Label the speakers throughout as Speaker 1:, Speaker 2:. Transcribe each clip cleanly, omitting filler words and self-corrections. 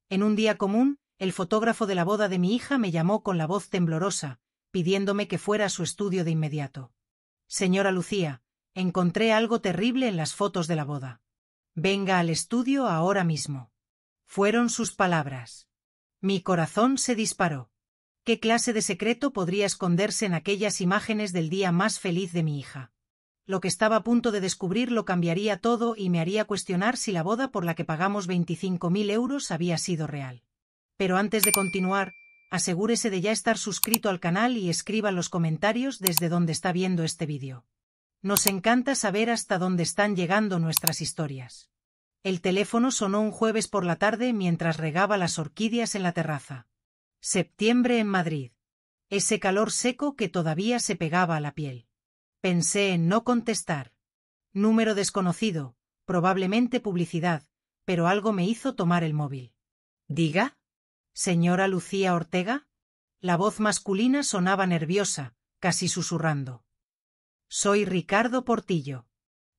Speaker 1: En un día común, el fotógrafo de la boda de mi hija me llamó con la voz temblorosa, pidiéndome que fuera a su estudio de inmediato. Señora Lucía, encontré algo terrible en las fotos de la boda. Venga al estudio ahora mismo. Fueron sus palabras. Mi corazón se disparó. ¿Qué clase de secreto podría esconderse en aquellas imágenes del día más feliz de mi hija? Lo que estaba a punto de descubrir lo cambiaría todo y me haría cuestionar si la boda por la que pagamos 25.000 euros había sido real. Pero antes de continuar, asegúrese de ya estar suscrito al canal y escriba en los comentarios desde donde está viendo este vídeo. Nos encanta saber hasta dónde están llegando nuestras historias. El teléfono sonó un jueves por la tarde mientras regaba las orquídeas en la terraza. Septiembre en Madrid. Ese calor seco que todavía se pegaba a la piel. Pensé en no contestar. Número desconocido, probablemente publicidad, pero algo me hizo tomar el móvil. ¿Diga? ¿Señora Lucía Ortega? La voz masculina sonaba nerviosa, casi susurrando. Soy Ricardo Portillo.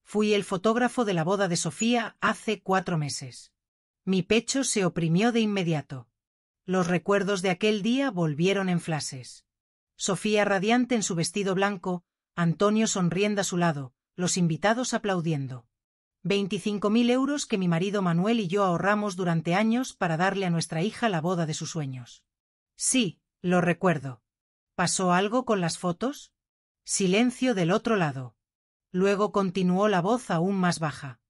Speaker 1: Fui el fotógrafo de la boda de Sofía hace 4 meses. Mi pecho se oprimió de inmediato. Los recuerdos de aquel día volvieron en flashes. Sofía radiante en su vestido blanco, Antonio sonriendo a su lado, los invitados aplaudiendo. 25.000 euros que mi marido Manuel y yo ahorramos durante años para darle a nuestra hija la boda de sus sueños. Sí, lo recuerdo. ¿Pasó algo con las fotos? Silencio del otro lado. Luego continuó la voz aún más baja.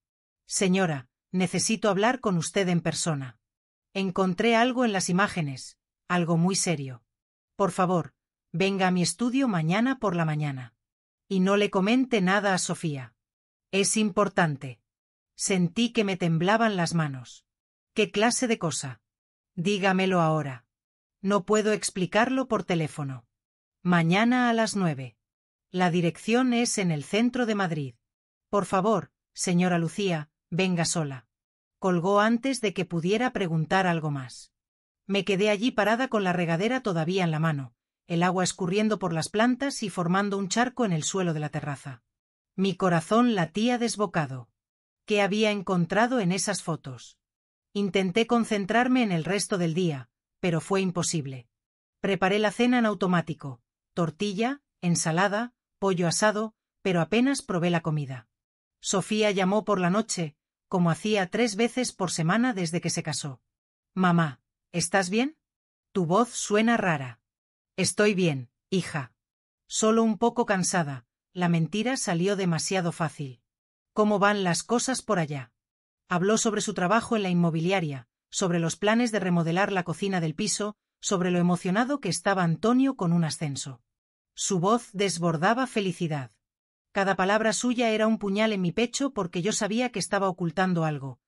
Speaker 1: Señora, necesito hablar con usted en persona. Encontré algo en las imágenes, algo muy serio. Por favor, venga a mi estudio mañana por la mañana. Y no le comente nada a Sofía. Es importante. Sentí que me temblaban las manos. ¿Qué clase de cosa? Dígamelo ahora. No puedo explicarlo por teléfono. Mañana a las 9. La dirección es en el centro de Madrid. Por favor, señora Lucía, venga sola. Colgó antes de que pudiera preguntar algo más. Me quedé allí parada con la regadera todavía en la mano, el agua escurriendo por las plantas y formando un charco en el suelo de la terraza. Mi corazón latía desbocado. ¿Qué había encontrado en esas fotos? Intenté concentrarme en el resto del día, pero fue imposible. Preparé la cena en automático, tortilla, ensalada, pollo asado, pero apenas probé la comida. Sofía llamó por la noche, como hacía 3 veces por semana desde que se casó. Mamá, ¿estás bien? Tu voz suena rara. Estoy bien, hija. Solo un poco cansada, la mentira salió demasiado fácil. ¿Cómo van las cosas por allá? Habló sobre su trabajo en la inmobiliaria, sobre los planes de remodelar la cocina del piso, sobre lo emocionado que estaba Antonio con un ascenso. Su voz desbordaba felicidad. Cada palabra suya era un puñal en mi pecho porque yo sabía que estaba ocultando algo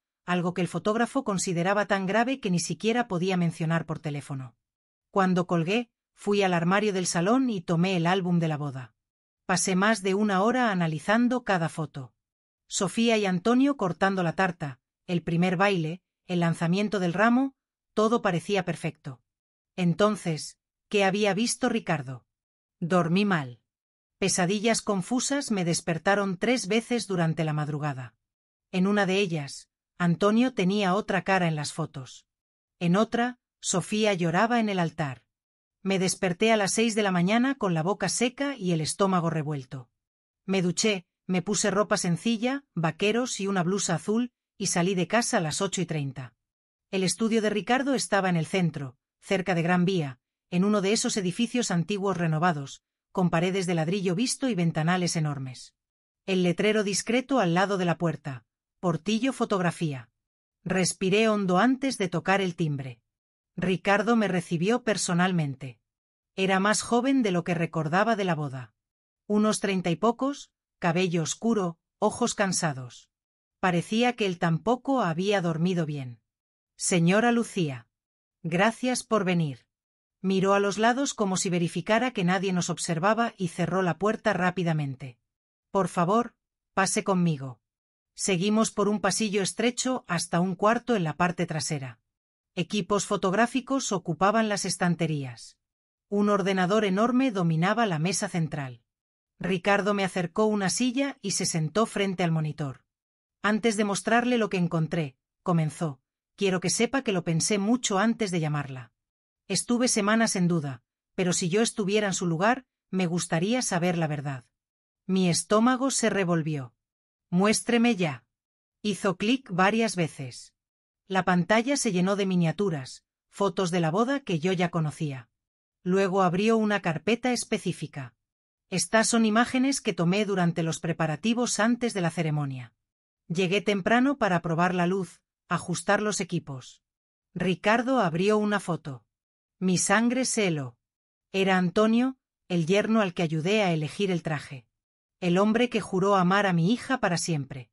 Speaker 1: que el fotógrafo consideraba tan grave que ni siquiera podía mencionar por teléfono. Cuando colgué, fui al armario del salón y tomé el álbum de la boda. Pasé más de 1 hora analizando cada foto. Sofía y Antonio cortando la tarta, el primer baile, el lanzamiento del ramo, todo parecía perfecto. Entonces, ¿qué había visto Ricardo? Dormí mal. Pesadillas confusas me despertaron 3 veces durante la madrugada. En una de ellas, Antonio tenía otra cara en las fotos. En otra, Sofía lloraba en el altar. Me desperté a las 6 de la mañana con la boca seca y el estómago revuelto. Me duché, me puse ropa sencilla, vaqueros y una blusa azul, y salí de casa a las 8:30. El estudio de Ricardo estaba en el centro, cerca de Gran Vía, en uno de esos edificios antiguos renovados, con paredes de ladrillo visto y ventanales enormes. El letrero discreto al lado de la puerta. Portillo Fotografía. Respiré hondo antes de tocar el timbre. Ricardo me recibió personalmente. Era más joven de lo que recordaba de la boda. Unos 30 y pocos, cabello oscuro, ojos cansados. Parecía que él tampoco había dormido bien. Señora Lucía. Gracias por venir. Miró a los lados como si verificara que nadie nos observaba y cerró la puerta rápidamente. Por favor, pase conmigo. Seguimos por un pasillo estrecho hasta un cuarto en la parte trasera. Equipos fotográficos ocupaban las estanterías. Un ordenador enorme dominaba la mesa central. Ricardo me acercó una silla y se sentó frente al monitor. Antes de mostrarle lo que encontré, comenzó, quiero que sepa que lo pensé mucho antes de llamarla. Estuve semanas en duda, pero si yo estuviera en su lugar, me gustaría saber la verdad. Mi estómago se revolvió. Muéstreme ya. Hizo clic varias veces. La pantalla se llenó de miniaturas, fotos de la boda que yo ya conocía. Luego abrió una carpeta específica. Estas son imágenes que tomé durante los preparativos antes de la ceremonia. Llegué temprano para probar la luz, ajustar los equipos. Ricardo abrió una foto. Mi sangre se heló. Era Antonio, el yerno al que ayudé a elegir el traje. El hombre que juró amar a mi hija para siempre.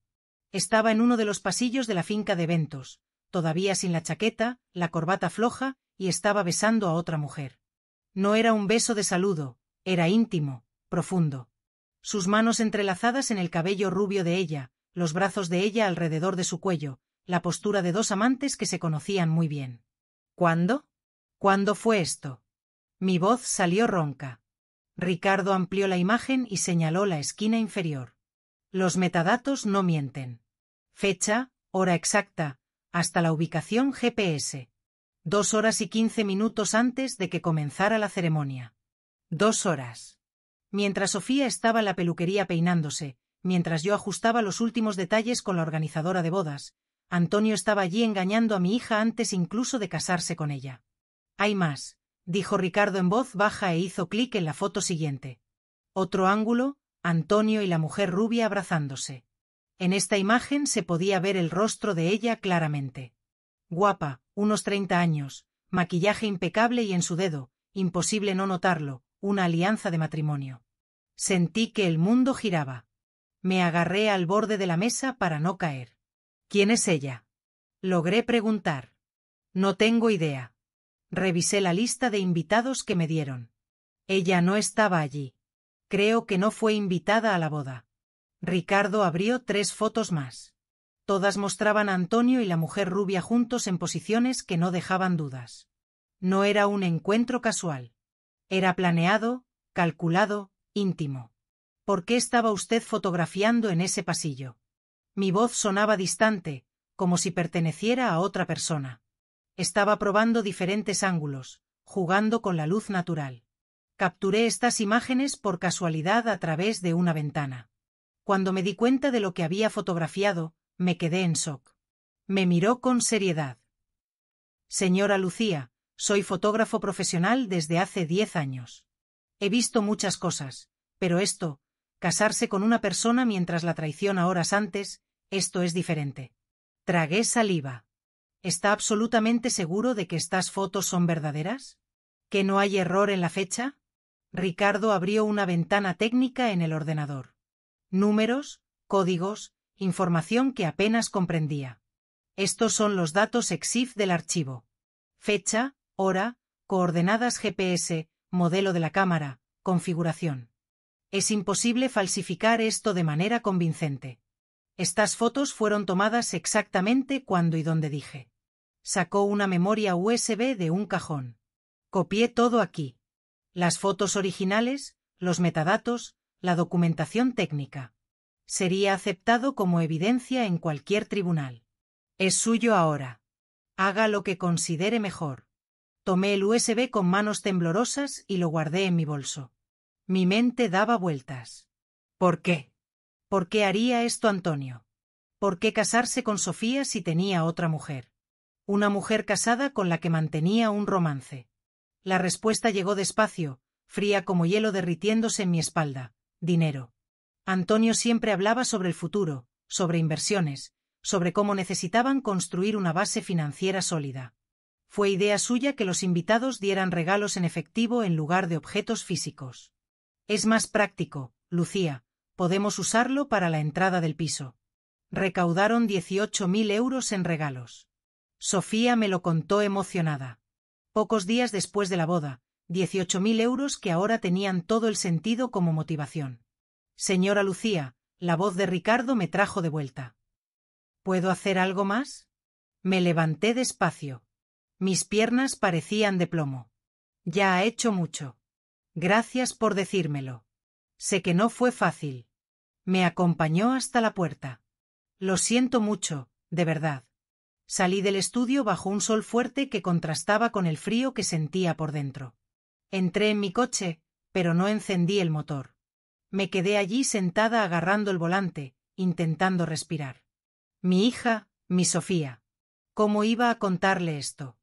Speaker 1: Estaba en uno de los pasillos de la finca de eventos, todavía sin la chaqueta, la corbata floja, y estaba besando a otra mujer. No era un beso de saludo, era íntimo, profundo. Sus manos entrelazadas en el cabello rubio de ella, los brazos de ella alrededor de su cuello, la postura de dos amantes que se conocían muy bien. ¿Cuándo? ¿Cuándo fue esto? Mi voz salió ronca. Ricardo amplió la imagen y señaló la esquina inferior. Los metadatos no mienten. Fecha, hora exacta, hasta la ubicación GPS. 2 horas y 15 minutos antes de que comenzara la ceremonia. 2 horas. Mientras Sofía estaba en la peluquería peinándose, mientras yo ajustaba los últimos detalles con la organizadora de bodas, Antonio estaba allí engañando a mi hija antes incluso de casarse con ella. Hay más, dijo Ricardo en voz baja e hizo clic en la foto siguiente. Otro ángulo, Antonio y la mujer rubia abrazándose. En esta imagen se podía ver el rostro de ella claramente. Guapa, unos 30 años, maquillaje impecable y en su dedo, imposible no notarlo, una alianza de matrimonio. Sentí que el mundo giraba. Me agarré al borde de la mesa para no caer. ¿Quién es ella? Logré preguntar. No tengo idea. Revisé la lista de invitados que me dieron. Ella no estaba allí. Creo que no fue invitada a la boda. Ricardo abrió 3 fotos más. Todas mostraban a Antonio y la mujer rubia juntos en posiciones que no dejaban dudas. No era un encuentro casual. Era planeado, calculado, íntimo. ¿Por qué estaba usted fotografiando en ese pasillo? Mi voz sonaba distante, como si perteneciera a otra persona. Estaba probando diferentes ángulos, jugando con la luz natural. Capturé estas imágenes por casualidad a través de una ventana. Cuando me di cuenta de lo que había fotografiado, me quedé en shock. Me miró con seriedad. Señora Lucía, soy fotógrafo profesional desde hace 10 años. He visto muchas cosas, pero esto, casarse con una persona mientras la traiciona horas antes, esto es diferente. Tragué saliva. ¿Está absolutamente seguro de que estas fotos son verdaderas? ¿Que no hay error en la fecha? Ricardo abrió una ventana técnica en el ordenador. Números, códigos, información que apenas comprendía. Estos son los datos EXIF del archivo. Fecha, hora, coordenadas GPS, modelo de la cámara, configuración. Es imposible falsificar esto de manera convincente. Estas fotos fueron tomadas exactamente cuando y donde dije. Sacó una memoria USB de un cajón. Copié todo aquí. Las fotos originales, los metadatos, la documentación técnica. Sería aceptado como evidencia en cualquier tribunal. Es suyo ahora. Haga lo que considere mejor. Tomé el USB con manos temblorosas y lo guardé en mi bolso. Mi mente daba vueltas. ¿Por qué? ¿Por qué haría esto Antonio? ¿Por qué casarse con Sofía si tenía otra mujer? Una mujer casada con la que mantenía un romance. La respuesta llegó despacio, fría como hielo derritiéndose en mi espalda. Dinero. Antonio siempre hablaba sobre el futuro, sobre inversiones, sobre cómo necesitaban construir una base financiera sólida. Fue idea suya que los invitados dieran regalos en efectivo en lugar de objetos físicos. Es más práctico, Lucía, podemos usarlo para la entrada del piso. Recaudaron 18.000 euros en regalos. Sofía me lo contó emocionada. Pocos días después de la boda, 18.000 euros que ahora tenían todo el sentido como motivación. Señora Lucía, la voz de Ricardo me trajo de vuelta. ¿Puedo hacer algo más? Me levanté despacio. Mis piernas parecían de plomo. Ya ha hecho mucho. Gracias por decírmelo. Sé que no fue fácil. Me acompañó hasta la puerta. Lo siento mucho, de verdad. Salí del estudio bajo un sol fuerte que contrastaba con el frío que sentía por dentro. Entré en mi coche, pero no encendí el motor. Me quedé allí sentada agarrando el volante, intentando respirar. Mi hija, mi Sofía. ¿Cómo iba a contarle esto?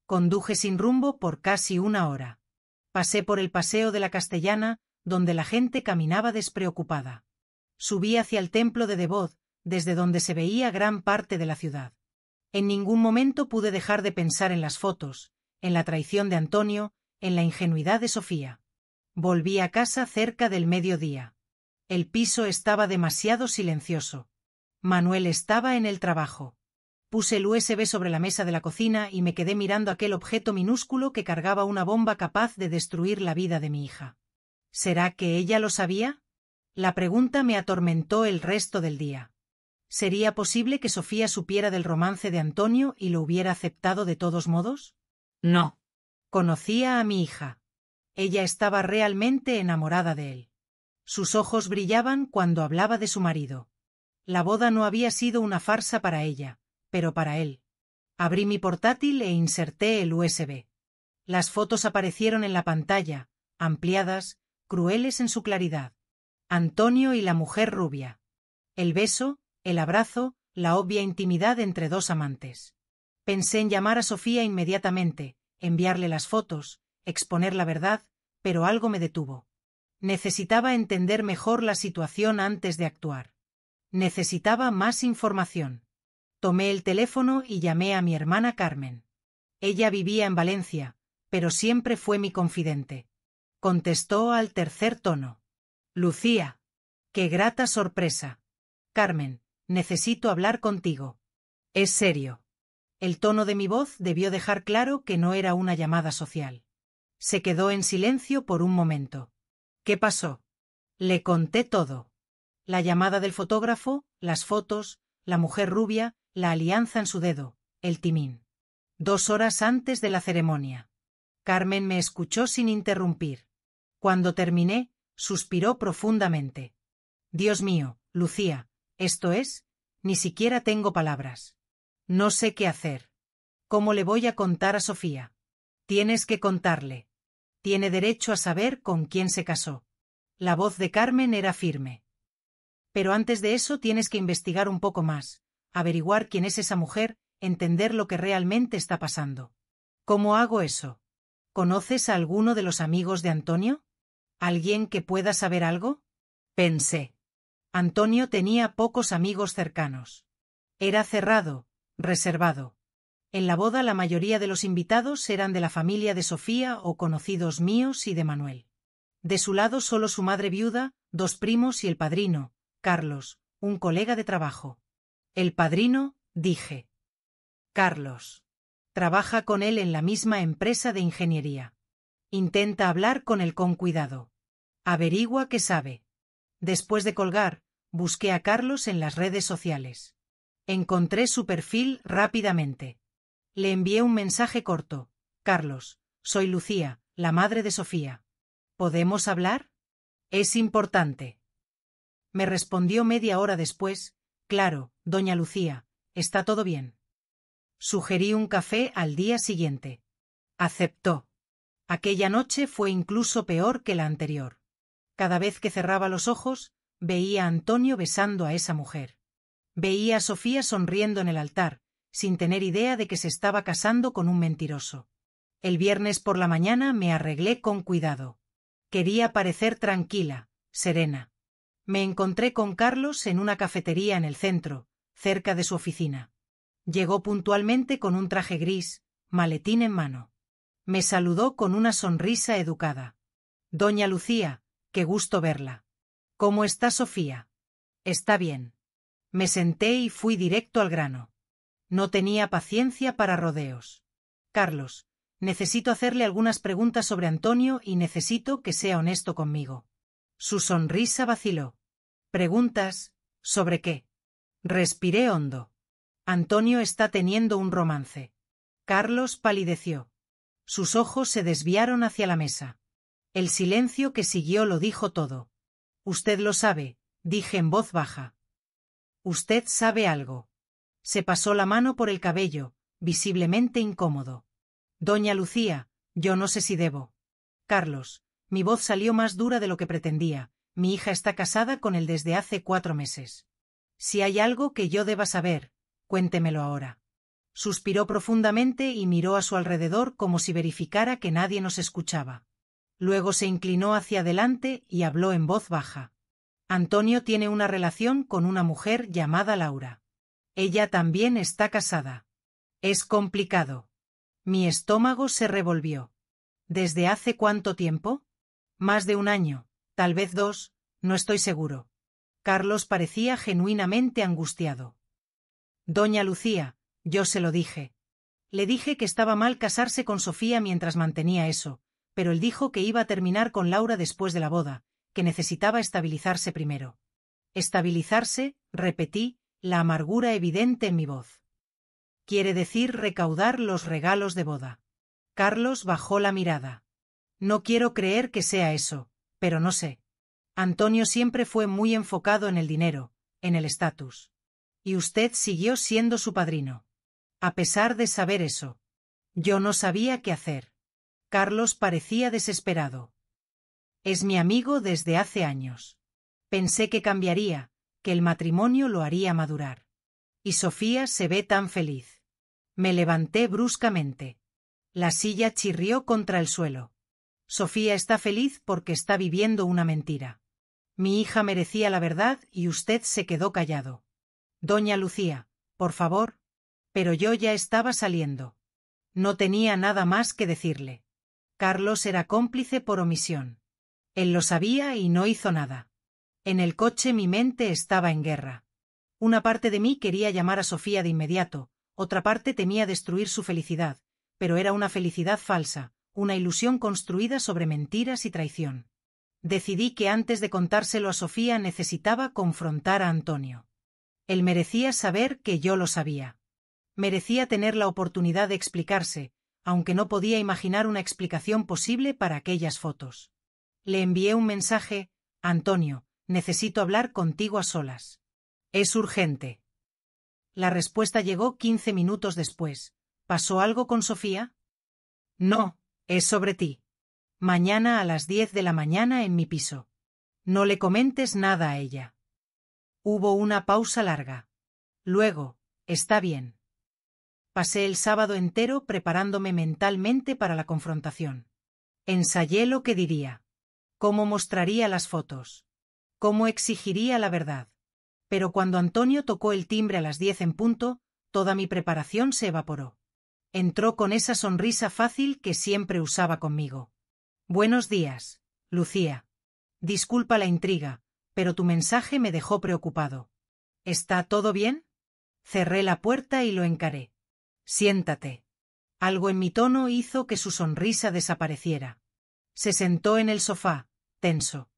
Speaker 1: Conduje sin rumbo por casi una hora. Pasé por el paseo de la Castellana, donde la gente caminaba despreocupada. Subí hacia el templo de Devot, desde donde se veía gran parte de la ciudad. En ningún momento pude dejar de pensar en las fotos, en la traición de Antonio, en la ingenuidad de Sofía. Volví a casa cerca del mediodía. El piso estaba demasiado silencioso. Manuel estaba en el trabajo. Puse el USB sobre la mesa de la cocina y me quedé mirando aquel objeto minúsculo que cargaba una bomba capaz de destruir la vida de mi hija. ¿Será que ella lo sabía? La pregunta me atormentó el resto del día. ¿Sería posible que Sofía supiera del romance de Antonio y lo hubiera aceptado de todos modos? No. Conocía a mi hija. Ella estaba realmente enamorada de él. Sus ojos brillaban cuando hablaba de su marido. La boda no había sido una farsa para ella, pero para él. Abrí mi portátil e inserté el USB. Las fotos aparecieron en la pantalla, ampliadas, crueles en su claridad. Antonio y la mujer rubia. El beso, el abrazo, la obvia intimidad entre dos amantes. Pensé en llamar a Sofía inmediatamente, enviarle las fotos, exponer la verdad, pero algo me detuvo. Necesitaba entender mejor la situación antes de actuar. Necesitaba más información. Tomé el teléfono y llamé a mi hermana Carmen. Ella vivía en Valencia, pero siempre fue mi confidente. Contestó al tercer tono. Lucía. ¡Qué grata sorpresa! Carmen, necesito hablar contigo. Es serio. El tono de mi voz debió dejar claro que no era una llamada social. Se quedó en silencio por un momento. ¿Qué pasó? Le conté todo. La llamada del fotógrafo, las fotos, la mujer rubia, la alianza en su dedo, el timín. 2 horas antes de la ceremonia. Carmen me escuchó sin interrumpir. Cuando terminé, suspiró profundamente. Dios mío, Lucía, esto es, ni siquiera tengo palabras. No sé qué hacer. ¿Cómo le voy a contar a Sofía? Tienes que contarle. Tiene derecho a saber con quién se casó. La voz de Carmen era firme. Pero antes de eso tienes que investigar un poco más, averiguar quién es esa mujer, entender lo que realmente está pasando. ¿Cómo hago eso? ¿Conoces a alguno de los amigos de Antonio? ¿Alguien que pueda saber algo? Pensé. Antonio tenía pocos amigos cercanos. Era cerrado, reservado. En la boda la mayoría de los invitados eran de la familia de Sofía o conocidos míos y de Manuel. De su lado solo su madre viuda, 2 primos y el padrino, Carlos, un colega de trabajo. El padrino, dije. Carlos. Trabaja con él en la misma empresa de ingeniería. Intenta hablar con él con cuidado. Averigua qué sabe. Después de colgar, busqué a Carlos en las redes sociales. Encontré su perfil rápidamente. Le envié un mensaje corto. Carlos, soy Lucía, la madre de Sofía. ¿Podemos hablar? Es importante. Me respondió media hora después. Claro, doña Lucía, ¿está todo bien? Sugerí un café al día siguiente. Aceptó. Aquella noche fue incluso peor que la anterior. Cada vez que cerraba los ojos, veía a Antonio besando a esa mujer. Veía a Sofía sonriendo en el altar, sin tener idea de que se estaba casando con un mentiroso. El viernes por la mañana me arreglé con cuidado. Quería parecer tranquila, serena. Me encontré con Carlos en una cafetería en el centro, cerca de su oficina. Llegó puntualmente con un traje gris, maletín en mano. Me saludó con una sonrisa educada. Doña Lucía, qué gusto verla. ¿Cómo está Sofía? Está bien. Me senté y fui directo al grano. No tenía paciencia para rodeos. Carlos, necesito hacerle algunas preguntas sobre Antonio y necesito que sea honesto conmigo. Su sonrisa vaciló. ¿Preguntas? ¿Sobre qué? Respiré hondo. Antonio está teniendo un romance. Carlos palideció. Sus ojos se desviaron hacia la mesa. El silencio que siguió lo dijo todo. Usted lo sabe, dije en voz baja. Usted sabe algo. Se pasó la mano por el cabello, visiblemente incómodo. Doña Lucía, yo no sé si debo. Carlos, mi voz salió más dura de lo que pretendía. Mi hija está casada con él desde hace 4 meses. Si hay algo que yo deba saber, cuéntemelo ahora. Suspiró profundamente y miró a su alrededor como si verificara que nadie nos escuchaba. Luego se inclinó hacia adelante y habló en voz baja. Antonio tiene una relación con una mujer llamada Laura. Ella también está casada. Es complicado. Mi estómago se revolvió. ¿Desde hace cuánto tiempo? Más de 1 año, tal vez 2, no estoy seguro. Carlos parecía genuinamente angustiado. Doña Lucía, yo se lo dije. Le dije que estaba mal casarse con Sofía mientras mantenía eso, pero él dijo que iba a terminar con Laura después de la boda, que necesitaba estabilizarse primero. Estabilizarse, repetí, la amargura evidente en mi voz. Quiere decir recaudar los regalos de boda. Carlos bajó la mirada. No quiero creer que sea eso, pero no sé. Antonio siempre fue muy enfocado en el dinero, en el estatus. Y usted siguió siendo su padrino. A pesar de saber eso. Yo no sabía qué hacer. Carlos parecía desesperado. Es mi amigo desde hace años. Pensé que cambiaría, que el matrimonio lo haría madurar. Y Sofía se ve tan feliz. Me levanté bruscamente. La silla chirrió contra el suelo. Sofía está feliz porque está viviendo una mentira. Mi hija merecía la verdad y usted se quedó callado. Doña Lucía, por favor. Pero yo ya estaba saliendo. No tenía nada más que decirle. Carlos era cómplice por omisión. Él lo sabía y no hizo nada. En el coche mi mente estaba en guerra. Una parte de mí quería llamar a Sofía de inmediato, otra parte temía destruir su felicidad, pero era una felicidad falsa, una ilusión construida sobre mentiras y traición. Decidí que antes de contárselo a Sofía necesitaba confrontar a Antonio. Él merecía saber que yo lo sabía. Merecía tener la oportunidad de explicarse, aunque no podía imaginar una explicación posible para aquellas fotos. Le envié un mensaje: Antonio, necesito hablar contigo a solas. Es urgente. La respuesta llegó 15 minutos después. ¿Pasó algo con Sofía? No, es sobre ti. Mañana a las 10 de la mañana en mi piso. No le comentes nada a ella. Hubo una pausa larga. Luego, está bien. Pasé el sábado entero preparándome mentalmente para la confrontación. Ensayé lo que diría. Cómo mostraría las fotos. Cómo exigiría la verdad. Pero cuando Antonio tocó el timbre a las 10 en punto, toda mi preparación se evaporó. Entró con esa sonrisa fácil que siempre usaba conmigo. Buenos días, Lucía. Disculpa la intriga, pero tu mensaje me dejó preocupado. ¿Está todo bien? Cerré la puerta y lo encaré. Siéntate. Algo en mi tono hizo que su sonrisa desapareciera. Se sentó en el sofá, tenso.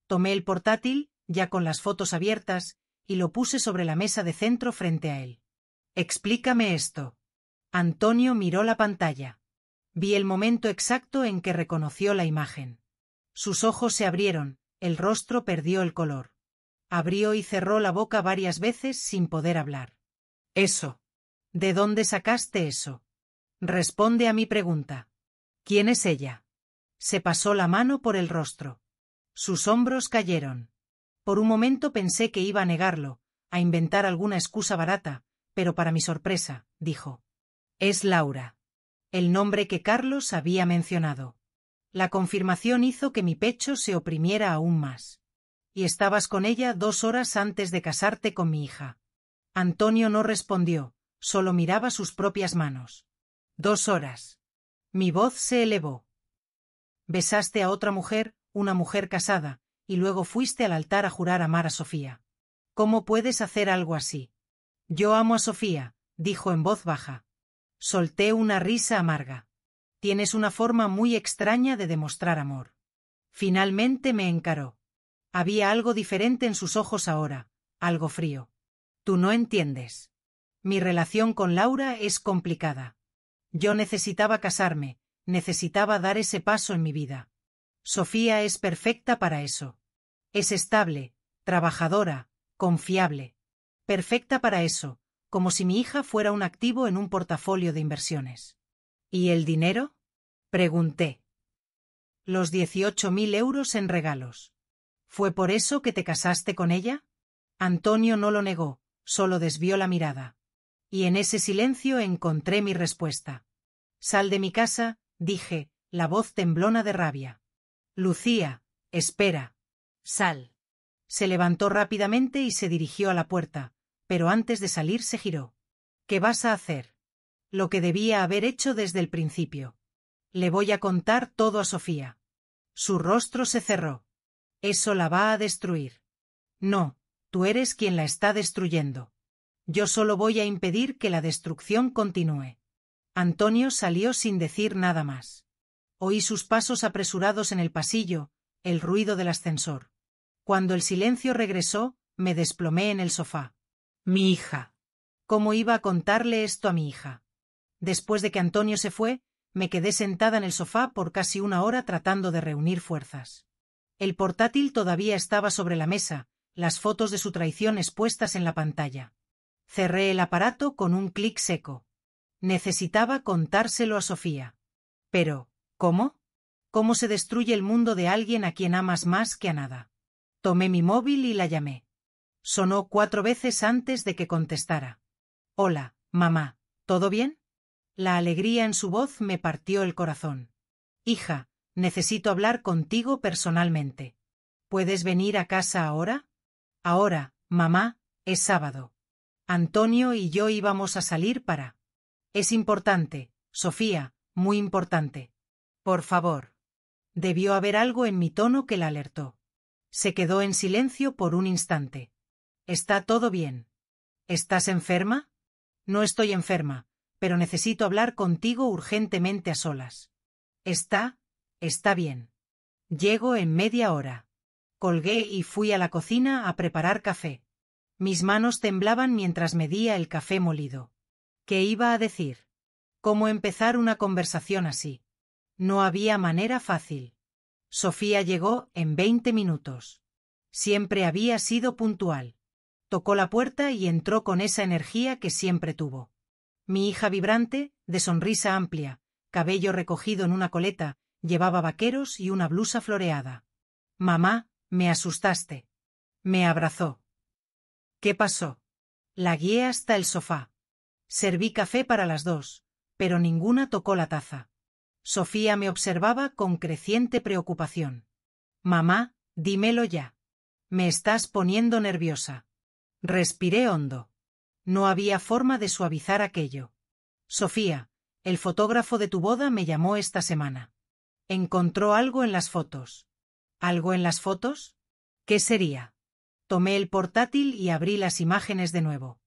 Speaker 1: Tomé el portátil, ya con las fotos abiertas, y lo puse sobre la mesa de centro frente a él. Explícame esto. Antonio miró la pantalla. Vi el momento exacto en que reconoció la imagen. Sus ojos se abrieron, el rostro perdió el color. Abrió y cerró la boca varias veces sin poder hablar. Eso. ¿De dónde sacaste eso? Responde a mi pregunta. ¿Quién es ella? Se pasó la mano por el rostro. Sus hombros cayeron. Por un momento pensé que iba a negarlo, a inventar alguna excusa barata, pero para mi sorpresa, dijo. Es Laura. El nombre que Carlos había mencionado. La confirmación hizo que mi pecho se oprimiera aún más. Y estabas con ella 2 horas antes de casarte con mi hija. Antonio no respondió, solo miraba sus propias manos. 2 horas. Mi voz se elevó. Besaste a otra mujer, una mujer casada, y luego fuiste al altar a jurar amar a Sofía. ¿Cómo puedes hacer algo así? Yo amo a Sofía, dijo en voz baja. Solté una risa amarga. Tienes una forma muy extraña de demostrar amor. Finalmente me encaró. Había algo diferente en sus ojos ahora, algo frío. Tú no entiendes. Mi relación con Laura es complicada. Yo necesitaba casarme, necesitaba dar ese paso en mi vida. Sofía es perfecta para eso. Es estable, trabajadora, confiable. Perfecta para eso, como si mi hija fuera un activo en un portafolio de inversiones. ¿Y el dinero? Pregunté. Los 18.000 euros en regalos. ¿Fue por eso que te casaste con ella? Antonio no lo negó, solo desvió la mirada. Y en ese silencio encontré mi respuesta. Sal de mi casa, dije, la voz temblona de rabia. Lucía, espera. Sal. Se levantó rápidamente y se dirigió a la puerta, pero antes de salir se giró. ¿Qué vas a hacer? Lo que debía haber hecho desde el principio. Le voy a contar todo a Sofía. Su rostro se cerró. Eso la va a destruir. No, tú eres quien la está destruyendo. Yo solo voy a impedir que la destrucción continúe. Antonio salió sin decir nada más. Oí sus pasos apresurados en el pasillo, el ruido del ascensor. Cuando el silencio regresó, me desplomé en el sofá. Mi hija. ¿Cómo iba a contarle esto a mi hija? Después de que Antonio se fue, me quedé sentada en el sofá por casi una hora tratando de reunir fuerzas. El portátil todavía estaba sobre la mesa, las fotos de su traición expuestas en la pantalla. Cerré el aparato con un clic seco. Necesitaba contárselo a Sofía. Pero, ¿cómo? ¿Cómo se destruye el mundo de alguien a quien amas más que a nada? Tomé mi móvil y la llamé. Sonó 4 veces antes de que contestara. Hola, mamá, ¿todo bien? La alegría en su voz me partió el corazón. Hija, necesito hablar contigo personalmente. ¿Puedes venir a casa ahora? Ahora, mamá, es sábado. Antonio y yo íbamos a salir para... Es importante, Sofía, muy importante. Por favor. Debió haber algo en mi tono que la alertó. Se quedó en silencio por un instante. ¿Está todo bien? ¿Estás enferma? No estoy enferma, pero necesito hablar contigo urgentemente a solas. Está bien. Llego en media hora. Colgué y fui a la cocina a preparar café. Mis manos temblaban mientras medía el café molido. ¿Qué iba a decir? ¿Cómo empezar una conversación así? No había manera fácil. Sofía llegó en 20 minutos. Siempre había sido puntual. Tocó la puerta y entró con esa energía que siempre tuvo. Mi hija vibrante, de sonrisa amplia, cabello recogido en una coleta, llevaba vaqueros y una blusa floreada. Mamá, me asustaste. Me abrazó. ¿Qué pasó? La guié hasta el sofá. Serví café para las 2, pero ninguna tocó la taza. Sofía me observaba con creciente preocupación. Mamá, dímelo ya. Me estás poniendo nerviosa. Respiré hondo. No había forma de suavizar aquello. Sofía, el fotógrafo de tu boda me llamó esta semana. Encontró algo en las fotos. ¿Algo en las fotos? ¿Qué sería? Tomé el portátil y abrí las imágenes de nuevo.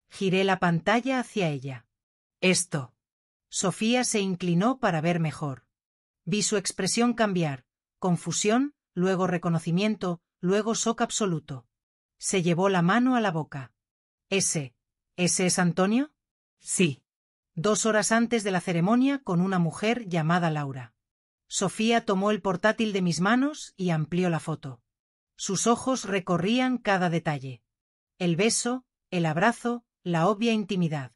Speaker 1: Giré la pantalla hacia ella. Esto. Sofía se inclinó para ver mejor. Vi su expresión cambiar, confusión, luego reconocimiento, luego shock absoluto. Se llevó la mano a la boca. ¿Ese es Antonio? Sí. 2 horas antes de la ceremonia con una mujer llamada Laura. Sofía tomó el portátil de mis manos y amplió la foto. Sus ojos recorrían cada detalle. El beso, el abrazo, la obvia intimidad.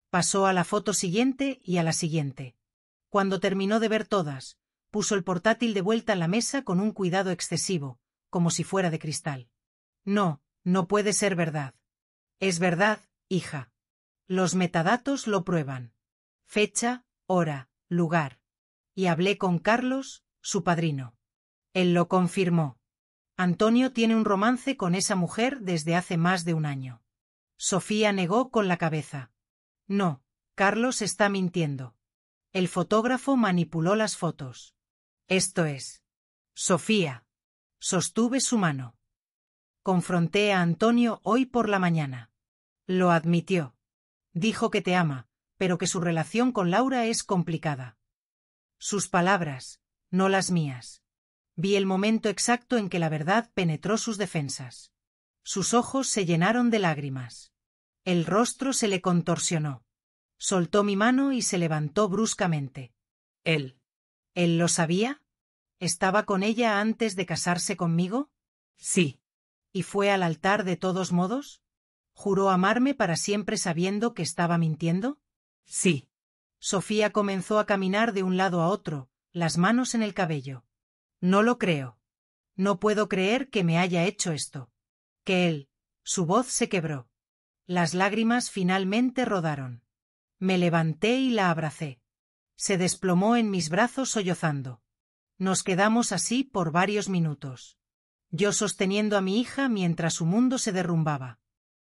Speaker 1: Pasó a la foto siguiente y a la siguiente. Cuando terminó de ver todas, puso el portátil de vuelta en la mesa con un cuidado excesivo, como si fuera de cristal. No, no puede ser verdad. Es verdad, hija. Los metadatos lo prueban. Fecha, hora, lugar. Y hablé con Carlos, su padrino. Él lo confirmó. Antonio tiene un romance con esa mujer desde hace más de un año. Sofía negó con la cabeza. No, Carlos está mintiendo. El fotógrafo manipuló las fotos. Esto es. Sofía. Sostuve su mano. Confronté a Antonio hoy por la mañana. Lo admitió. Dijo que te ama, pero que su relación con Laura es complicada. Sus palabras, no las mías. Vi el momento exacto en que la verdad penetró sus defensas. Sus ojos se llenaron de lágrimas. El rostro se le contorsionó. Soltó mi mano y se levantó bruscamente. ¿Él lo sabía? ¿Estaba con ella antes de casarse conmigo? Sí. ¿Y fue al altar de todos modos? ¿Juró amarme para siempre sabiendo que estaba mintiendo?
Speaker 2: Sí.
Speaker 1: Sofía comenzó a caminar de un lado a otro, las manos en el cabello. No lo creo. No puedo creer que me haya hecho esto. Que él. Su voz se quebró. Las lágrimas finalmente rodaron. Me levanté y la abracé. Se desplomó en mis brazos sollozando. Nos quedamos así por varios minutos. Yo sosteniendo a mi hija mientras su mundo se derrumbaba.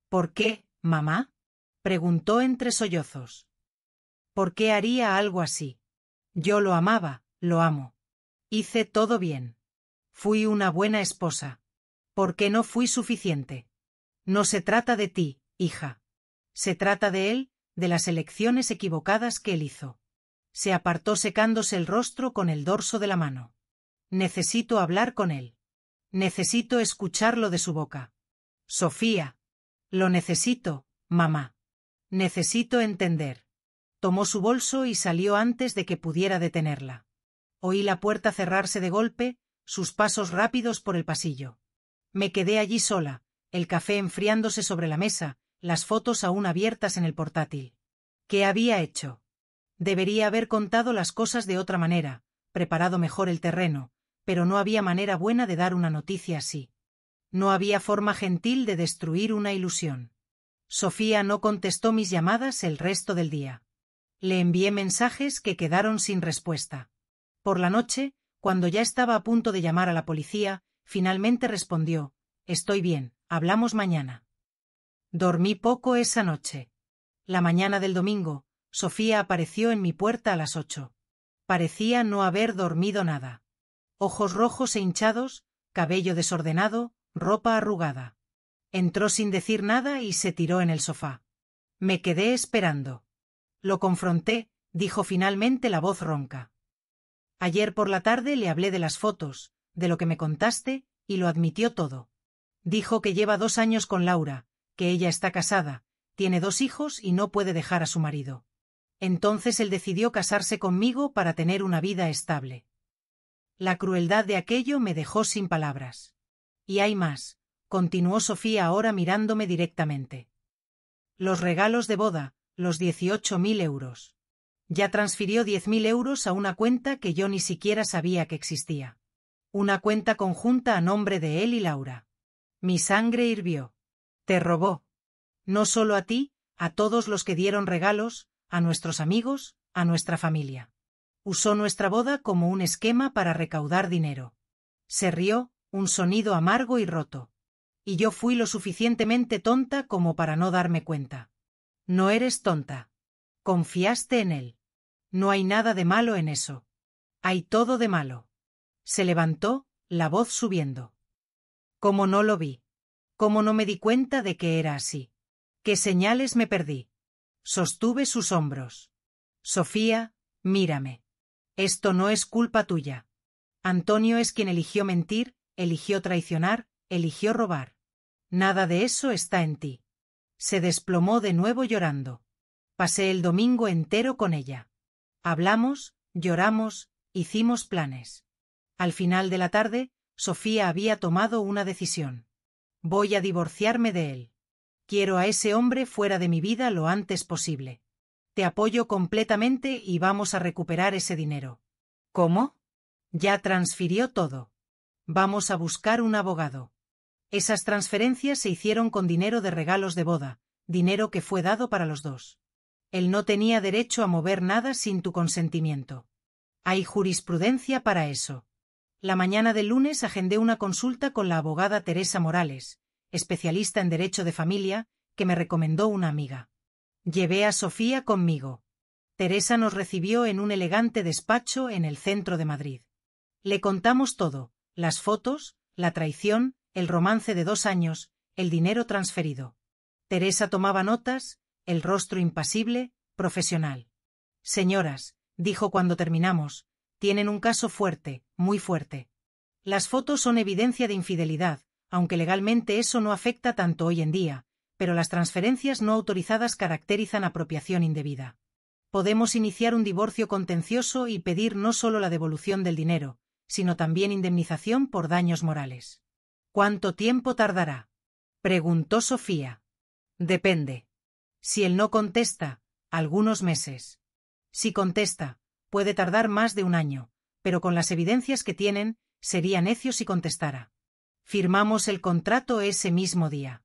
Speaker 1: ¿Por qué, mamá? Preguntó entre sollozos. ¿Por qué haría algo así? Yo lo amaba, lo amo. Hice todo bien. Fui una buena esposa. ¿Por qué no fui suficiente? No se trata de ti, hija. Se trata de él, de las elecciones equivocadas que él hizo. Se apartó secándose el rostro con el dorso de la mano. Necesito hablar con él. Necesito escucharlo de su boca. Sofía. Lo necesito, mamá. Necesito entender. Tomó su bolso y salió antes de que pudiera detenerla. Oí la puerta cerrarse de golpe, sus pasos rápidos por el pasillo. Me quedé allí sola, el café enfriándose sobre la mesa, las fotos aún abiertas en el portátil. ¿Qué había hecho? Debería haber contado las cosas de otra manera, preparado mejor el terreno, pero no había manera buena de dar una noticia así. No había forma gentil de destruir una ilusión. Sofía no contestó mis llamadas el resto del día. Le envié mensajes que quedaron sin respuesta. Por la noche, cuando ya estaba a punto de llamar a la policía, finalmente respondió: «Estoy bien, hablamos mañana». Dormí poco esa noche. La mañana del domingo, Sofía apareció en mi puerta a las 8. Parecía no haber dormido nada. Ojos rojos e hinchados, cabello desordenado, ropa arrugada. Entró sin decir nada y se tiró en el sofá. Me quedé esperando. Lo confronté, dijo finalmente la voz ronca. Ayer por la tarde le hablé de las fotos, de lo que me contaste, y lo admitió todo. Dijo que lleva 2 años con Laura, que ella está casada, tiene 2 hijos y no puede dejar a su marido. Entonces él decidió casarse conmigo para tener una vida estable. La crueldad de aquello me dejó sin palabras. Y hay más, continuó Sofía ahora mirándome directamente. Los regalos de boda, los 18.000 euros. Ya transfirió 10.000 euros a una cuenta que yo ni siquiera sabía que existía. Una cuenta conjunta a nombre de él y Laura. Mi sangre hirvió. Te robó. No solo a ti, a todos los que dieron regalos, a nuestros amigos, a nuestra familia. Usó nuestra boda como un esquema para recaudar dinero. Se rió, un sonido amargo y roto. Y yo fui lo suficientemente tonta como para no darme cuenta. No eres tonta. Confiaste en él. No hay nada de malo en eso. Hay todo de malo. Se levantó, la voz subiendo. ¿Cómo no lo vi? ¿Cómo no me di cuenta de que era así? ¿Qué señales me perdí? Sostuve sus hombros. Sofía, mírame. Esto no es culpa tuya. Antonio es quien eligió mentir, eligió traicionar, eligió robar. Nada de eso está en ti. Se desplomó de nuevo llorando. Pasé el domingo entero con ella. Hablamos, lloramos, hicimos planes. Al final de la tarde, Sofía había tomado una decisión. Voy a divorciarme de él. Quiero a ese hombre fuera de mi vida lo antes posible. Te apoyo completamente y vamos a recuperar ese dinero. ¿Cómo? Ya transfirió todo. Vamos a buscar un abogado. Esas transferencias se hicieron con dinero de regalos de boda, dinero que fue dado para los dos. Él no tenía derecho a mover nada sin tu consentimiento. Hay jurisprudencia para eso. La mañana del lunes agendé una consulta con la abogada Teresa Morales, especialista en derecho de familia, que me recomendó una amiga. Llevé a Sofía conmigo. Teresa nos recibió en un elegante despacho en el centro de Madrid. Le contamos todo, las fotos, la traición, el romance de 2 años, el dinero transferido. Teresa tomaba notas, el rostro impasible, profesional. Señoras, dijo cuando terminamos, tienen un caso fuerte, muy fuerte. Las fotos son evidencia de infidelidad, aunque legalmente eso no afecta tanto hoy en día, pero las transferencias no autorizadas caracterizan apropiación indebida. Podemos iniciar un divorcio contencioso y pedir no solo la devolución del dinero, sino también indemnización por daños morales. ¿Cuánto tiempo tardará?, preguntó Sofía. Depende. Si él no contesta, algunos meses. Si contesta, puede tardar más de un año, pero con las evidencias que tienen, sería necio si contestara. Firmamos el contrato ese mismo día.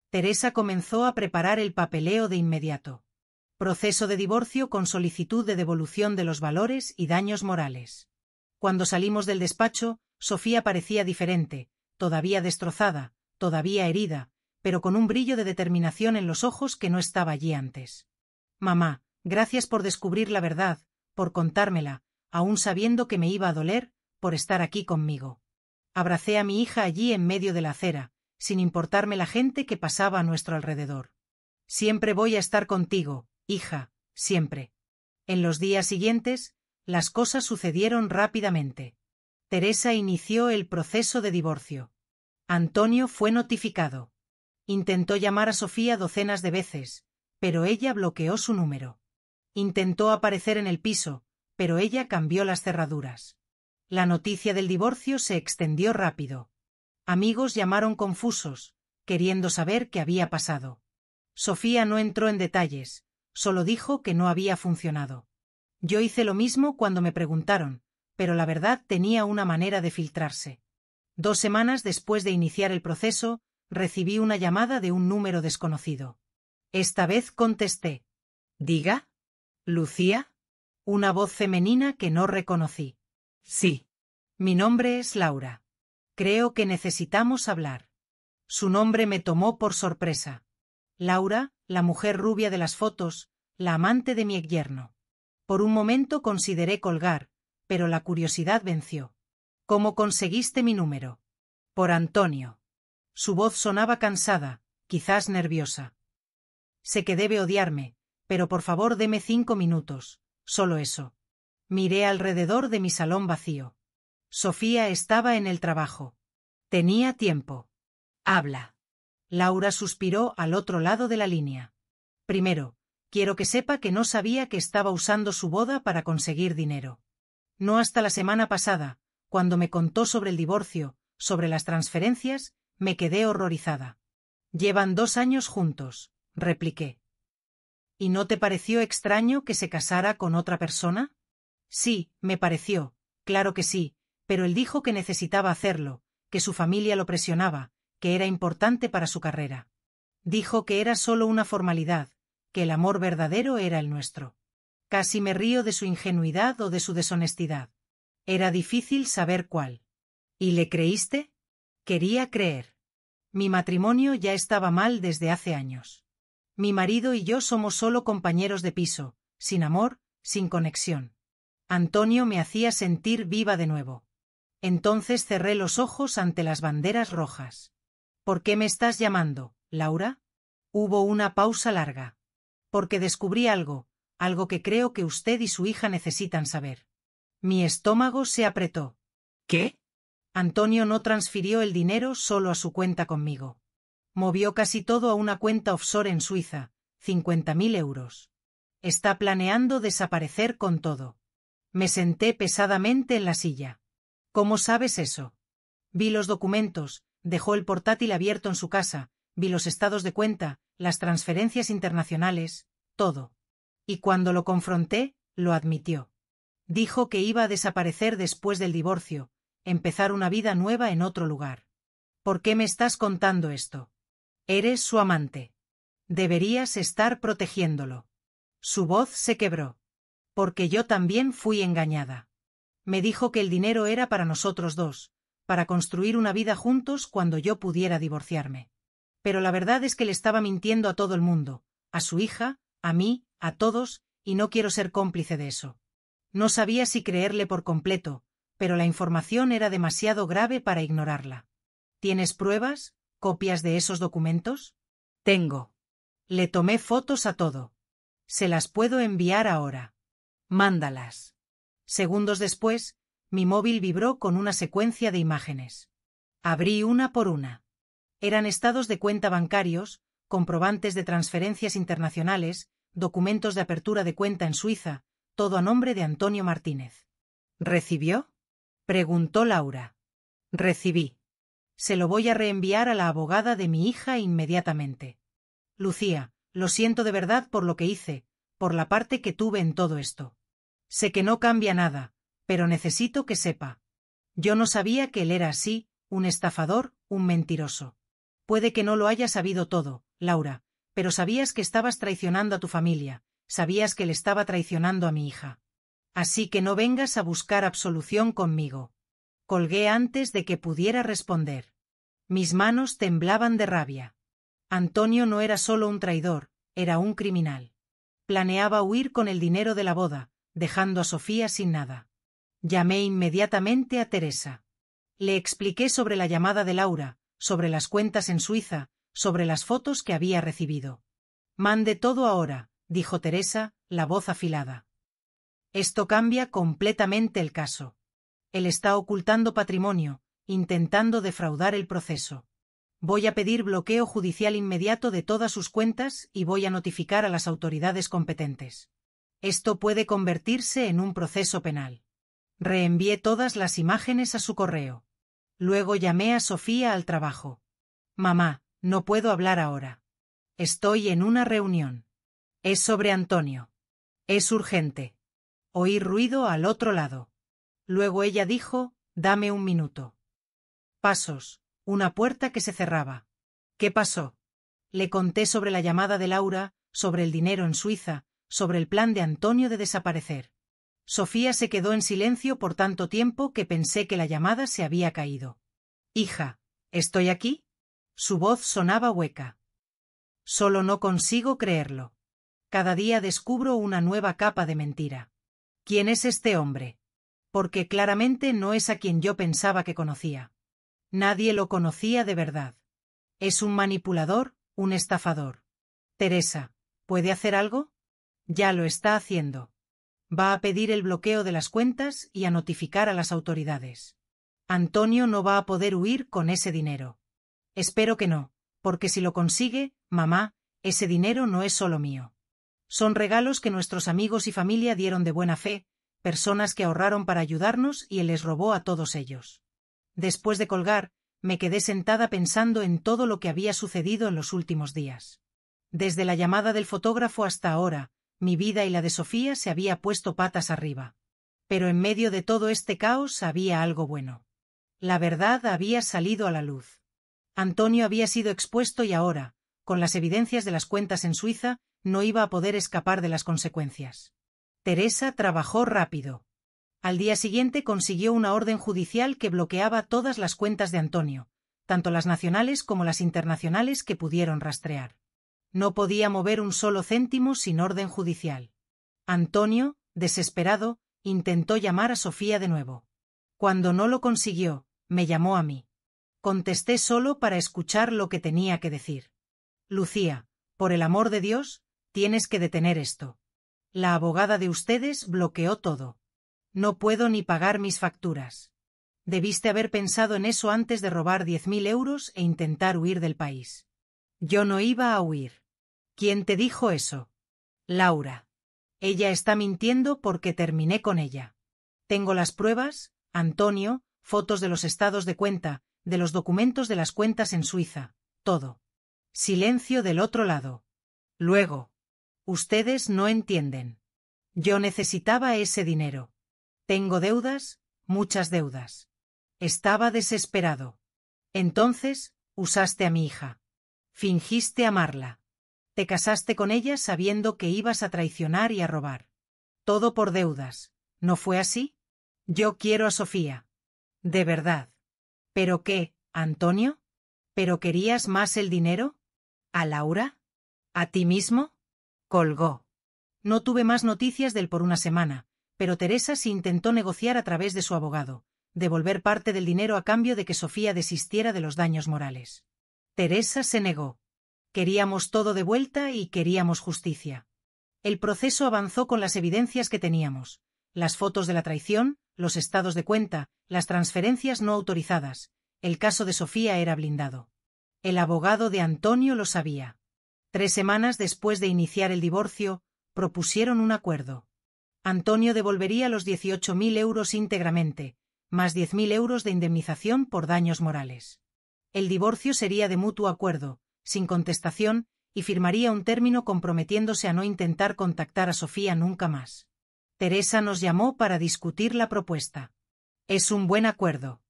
Speaker 1: Teresa comenzó a preparar el papeleo de inmediato. Proceso de divorcio con solicitud de devolución de los valores y daños morales. Cuando salimos del despacho, Sofía parecía diferente, todavía destrozada, todavía herida, pero con un brillo de determinación en los ojos que no estaba allí antes. Mamá, gracias por descubrir la verdad, por contármela, aún sabiendo que me iba a doler, por estar aquí conmigo. Abracé a mi hija allí en medio de la acera, sin importarme la gente que pasaba a nuestro alrededor. Siempre voy a estar contigo, hija, siempre. En los días siguientes, las cosas sucedieron rápidamente. Teresa inició el proceso de divorcio. Antonio fue notificado. Intentó llamar a Sofía docenas de veces, pero ella bloqueó su número. Intentó aparecer en el piso, pero ella cambió las cerraduras. La noticia del divorcio se extendió rápido. Amigos llamaron confusos, queriendo saber qué había pasado. Sofía no entró en detalles, solo dijo que no había funcionado. Yo hice lo mismo cuando me preguntaron, pero la verdad tenía una manera de filtrarse. 2 semanas después de iniciar el proceso, recibí una llamada de un número desconocido. Esta vez contesté. ¿Diga? ¿Lucía? Una voz femenina que no reconocí. Sí. Mi nombre es Laura. Creo que necesitamos hablar. Su nombre me tomó por sorpresa. Laura, la mujer rubia de las fotos, la amante de mi exyerno. Por un momento consideré colgar, pero la curiosidad venció. ¿Cómo conseguiste mi número? Por Antonio. Su voz sonaba cansada, quizás nerviosa. Sé que debe odiarme, pero por favor deme 5 minutos, solo eso. Miré alrededor de mi salón vacío. Sofía estaba en el trabajo. Tenía tiempo. Habla. Laura suspiró al otro lado de la línea. Primero, quiero que sepa que no sabía que estaba usando su boda para conseguir dinero. No hasta la semana pasada, cuando me contó sobre el divorcio, sobre las transferencias, me quedé horrorizada. Llevan 2 años juntos, repliqué. ¿Y no te pareció extraño que se casara con otra persona? Sí, me pareció, claro que sí, pero él dijo que necesitaba hacerlo, que su familia lo presionaba, que era importante para su carrera. Dijo que era solo una formalidad, que el amor verdadero era el nuestro. Casi me río de su ingenuidad o de su deshonestidad. Era difícil saber cuál. ¿Y le creíste? Quería creer. Mi matrimonio ya estaba mal desde hace años. Mi marido y yo somos solo compañeros de piso, sin amor, sin conexión. Antonio me hacía sentir viva de nuevo. Entonces cerré los ojos ante las banderas rojas. ¿Por qué me estás llamando, Laura? Hubo una pausa larga. Porque descubrí algo que creo que usted y su hija necesitan saber. Mi estómago se apretó. ¿Qué? Antonio no transfirió el dinero solo a su cuenta conmigo. Movió casi todo a una cuenta offshore en Suiza, 50.000 euros. Está planeando desaparecer con todo. Me senté pesadamente en la silla. ¿Cómo sabes eso? Vi los documentos, dejó el portátil abierto en su casa, vi los estados de cuenta, las transferencias internacionales, todo. Y cuando lo confronté, lo admitió. Dijo que iba a desaparecer después del divorcio, empezar una vida nueva en otro lugar. ¿Por qué me estás contando esto? Eres su amante. Deberías estar protegiéndolo. Su voz se quebró. Porque yo también fui engañada. Me dijo que el dinero era para nosotros dos, para construir una vida juntos cuando yo pudiera divorciarme. Pero la verdad es que le estaba mintiendo a todo el mundo, a su hija, a mí, a todos, y no quiero ser cómplice de eso. No sabía si creerle por completo, pero la información era demasiado grave para ignorarla. ¿Tienes pruebas, copias de esos documentos? Tengo. Le tomé fotos a todo. Se las puedo enviar ahora. Mándalas. Segundos después, mi móvil vibró con una secuencia de imágenes. Abrí una por una. Eran estados de cuenta bancarios, comprobantes de transferencias internacionales, documentos de apertura de cuenta en Suiza, todo a nombre de Antonio Martínez. ¿Recibió? Preguntó Laura. Recibí. Se lo voy a reenviar a la abogada de mi hija inmediatamente. Lucía, lo siento de verdad por lo que hice, por la parte que tuve en todo esto. Sé que no cambia nada, pero necesito que sepa. Yo no sabía que él era así, un estafador, un mentiroso. Puede que no lo haya sabido todo, Laura, pero sabías que estabas traicionando a tu familia, sabías que él estaba traicionando a mi hija. Así que no vengas a buscar absolución conmigo. Colgué antes de que pudiera responder. Mis manos temblaban de rabia. Antonio no era solo un traidor, era un criminal. Planeaba huir con el dinero de la boda, dejando a Sofía sin nada. Llamé inmediatamente a Teresa. Le expliqué sobre la llamada de Laura, sobre las cuentas en Suiza, sobre las fotos que había recibido. Mande todo ahora, dijo Teresa, la voz afilada. Esto cambia completamente el caso. Él está ocultando patrimonio, intentando defraudar el proceso. Voy a pedir bloqueo judicial inmediato de todas sus cuentas y voy a notificar a las autoridades competentes. Esto puede convertirse en un proceso penal. Reenvié todas las imágenes a su correo. Luego llamé a Sofía al trabajo. Mamá, no puedo hablar ahora. Estoy en una reunión. Es sobre Antonio. Es urgente. Oí ruido al otro lado. Luego ella dijo, dame un minuto. Pasos, una puerta que se cerraba. ¿Qué pasó? Le conté sobre la llamada de Laura, sobre el dinero en Suiza, sobre el plan de Antonio de desaparecer. Sofía se quedó en silencio por tanto tiempo que pensé que la llamada se había caído. Hija, ¿estoy aquí? Su voz sonaba hueca. Solo no consigo creerlo. Cada día descubro una nueva capa de mentira. ¿Quién es este hombre? Porque claramente no es a quien yo pensaba que conocía. Nadie lo conocía de verdad. Es un manipulador, un estafador. Teresa, ¿puede hacer algo? Ya lo está haciendo. Va a pedir el bloqueo de las cuentas y a notificar a las autoridades. Antonio no va a poder huir con ese dinero. Espero que no, porque si lo consigue, mamá, ese dinero no es solo mío. Son regalos que nuestros amigos y familia dieron de buena fe, personas que ahorraron para ayudarnos y él les robó a todos ellos. Después de colgar, me quedé sentada pensando en todo lo que había sucedido en los últimos días. Desde la llamada del fotógrafo hasta ahora, mi vida y la de Sofía se había puesto patas arriba. Pero en medio de todo este caos había algo bueno. La verdad había salido a la luz. Antonio había sido expuesto y ahora, con las evidencias de las cuentas en Suiza, no iba a poder escapar de las consecuencias. Teresa trabajó rápido. Al día siguiente consiguió una orden judicial que bloqueaba todas las cuentas de Antonio, tanto las nacionales como las internacionales que pudieron rastrear. No podía mover un solo céntimo sin orden judicial. Antonio, desesperado, intentó llamar a Sofía de nuevo. Cuando no lo consiguió, me llamó a mí. Contesté solo para escuchar lo que tenía que decir. Lucía, por el amor de Dios, tienes que detener esto. La abogada de ustedes bloqueó todo. No puedo ni pagar mis facturas. Debiste haber pensado en eso antes de robar 10.000 euros e intentar huir del país. Yo no iba a huir. ¿Quién te dijo eso? Laura. Ella está mintiendo porque terminé con ella. Tengo las pruebas, Antonio, fotos de los estados de cuenta, de los documentos de las cuentas en Suiza, todo. Silencio del otro lado. Luego. Ustedes no entienden. Yo necesitaba ese dinero. Tengo deudas, muchas deudas. Estaba desesperado. Entonces, usaste a mi hija. Fingiste amarla. Te casaste con ella sabiendo que ibas a traicionar y a robar. Todo por deudas, ¿no fue así? Yo quiero a Sofía. De verdad. ¿Pero qué, Antonio? ¿Pero querías más el dinero? ¿A Laura? ¿A ti mismo? Colgó. No tuve más noticias de él por una semana, pero Teresa sí intentó negociar a través de su abogado, devolver parte del dinero a cambio de que Sofía desistiera de los daños morales. Teresa se negó. Queríamos todo de vuelta y queríamos justicia. El proceso avanzó con las evidencias que teníamos, las fotos de la traición, los estados de cuenta, las transferencias no autorizadas. El caso de Sofía era blindado. El abogado de Antonio lo sabía. 3 semanas después de iniciar el divorcio, propusieron un acuerdo. Antonio devolvería los 18.000 euros íntegramente, más 10.000 euros de indemnización por daños morales. El divorcio sería de mutuo acuerdo, sin contestación, y firmaría un término comprometiéndose a no intentar contactar a Sofía nunca más. Teresa nos llamó para discutir la propuesta. Es un buen acuerdo.